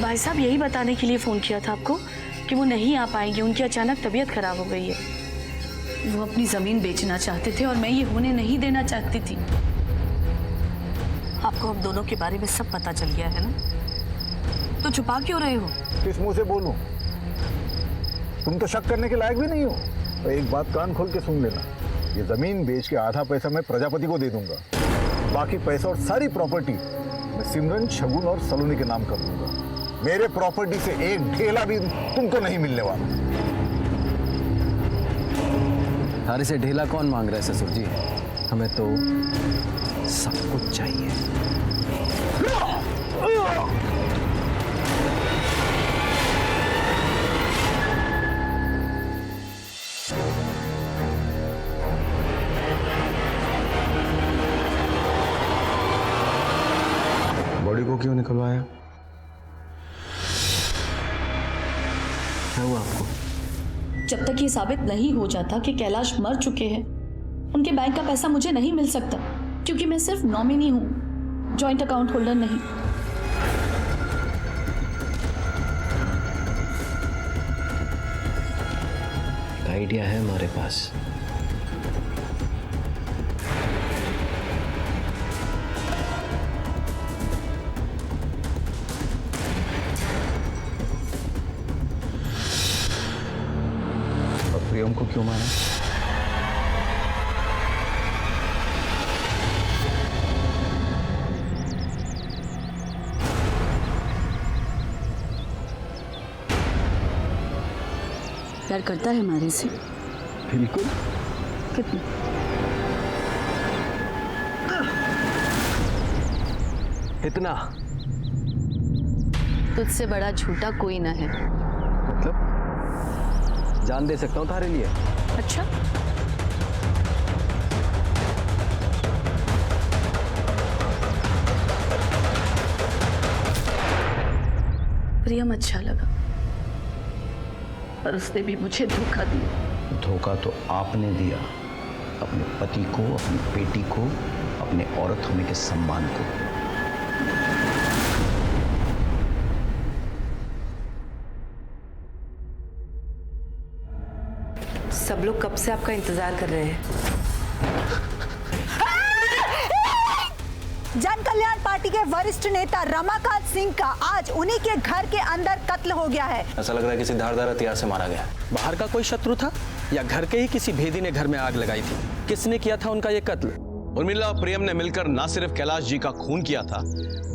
भाई साहब यही बताने के लिए फोन किया था आपको कि वो नहीं आ पाएंगे, उनकी अचानक तबीयत खराब हो गई है। वो अपनी जमीन बेचना चाहते थे और मैं ये होने नहीं देना चाहती थी। आपको हम दोनों के बारे में सब पता चल गया है ना, तो छुपा क्यों रहे हो? किस मुंह से बोलूं? तुम तो शक करने के लायक भी नहीं हो। तो एक बात कान खोल के सुन लेना, ये जमीन बेच के आधा पैसा मैं प्रजापति को दे दूंगा, बाकी पैसा और सारी प्रॉपर्टी मैं सिमरन, शगुन और सलोनी के नाम कर दूंगा। मेरे प्रॉपर्टी से एक ढेला भी तुमको नहीं मिलने वाला। थारे से ढेला कौन मांग रहा है ससुर जी? हमें तो सब कुछ चाहिए। बॉडी को क्यों निकलवाया? क्या हुआ आपको? जब तक ये साबित नहीं हो जाता कि कैलाश मर चुके हैं, उनके बैंक का पैसा मुझे नहीं मिल सकता, क्योंकि मैं सिर्फ नॉमिनी हूं, जॉइंट अकाउंट होल्डर नहीं। एक आइडिया है हमारे पास। प्रियम को क्यों मारा? प्यार करता है हमारे से? बिल्कुल। कितना? इतना। तुझसे बड़ा झूठा कोई ना है। मतलब जान दे सकता हूँ थारे लिए। अच्छा, प्रियम अच्छा लगा, पर उसने भी मुझे धोखा दिया। धोखा तो आपने दिया, अपने पति को, अपनी बेटी को, अपने औरत होने के सम्मान को। सब लोग कब से आपका इंतजार कर रहे हैं। जन कल्याण पार्टी के वरिष्ठ नेता रमाकांत सिंह का आज उन्हीं के घर के अंदर कत्ल हो गया है। ऐसा लग रहा है किसी धारदार हथियार से मारा गया। बाहर का कोई शत्रु था या घर के ही किसी भेदी ने घर में आग लगाई थी? किसने किया था उनका ये कत्ल? उर्मिला और प्रियम ने मिलकर न सिर्फ कैलाश जी का खून किया था,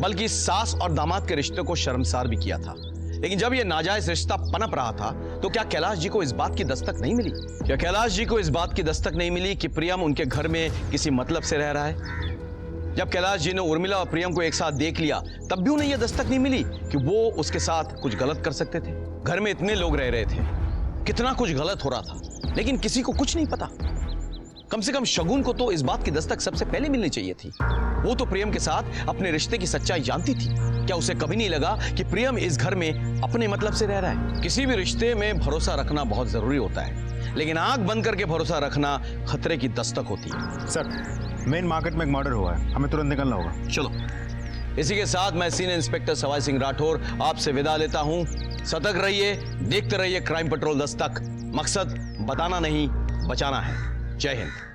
बल्कि सास और दामाद के रिश्ते को शर्मसार भी किया था। लेकिन जब यह नाजायज रिश्ता पनप रहा था, तो क्या कैलाश जी को इस बात की दस्तक नहीं मिली? क्या कैलाश जी को इस बात की दस्तक नहीं मिली कि प्रियम उनके घर में किसी मतलब से रह रहा है? जब कैलाश जी ने उर्मिला और प्रियम को एक साथ देख लिया, तब भी उन्हें यह दस्तक नहीं मिली कि वो उसके साथ कुछ गलत कर सकते थे। घर में इतने लोग रह रहे थे, कितना कुछ गलत हो रहा था, लेकिन किसी को कुछ नहीं पता। कम से कम शगुन को तो इस बात की दस्तक सबसे पहले मिलनी चाहिए थी। वो तो प्रियम के साथ अपने रिश्ते की सच्चाई जानती थी। क्या उसे कभी नहीं लगा कि प्रियम इस घर में अपने मतलब से रह रहा है? किसी भी रिश्ते में भरोसा रखना बहुत जरूरी होता है, लेकिन आंख बंद करके भरोसा रखना खतरे की दस्तक होती है। सर, मेन मार्केट में एक मर्डर हुआ है, हमें तुरंत निकलना होगा। चलो। इसी के साथ मैं सीनियर इंस्पेक्टर सवाई सिंह राठौर आपसे विदा लेता हूं। सतर्क रहिए, देखते रहिए क्राइम पेट्रोल दस्तक। मकसद बताना नहीं, बचाना है। जय हिंद।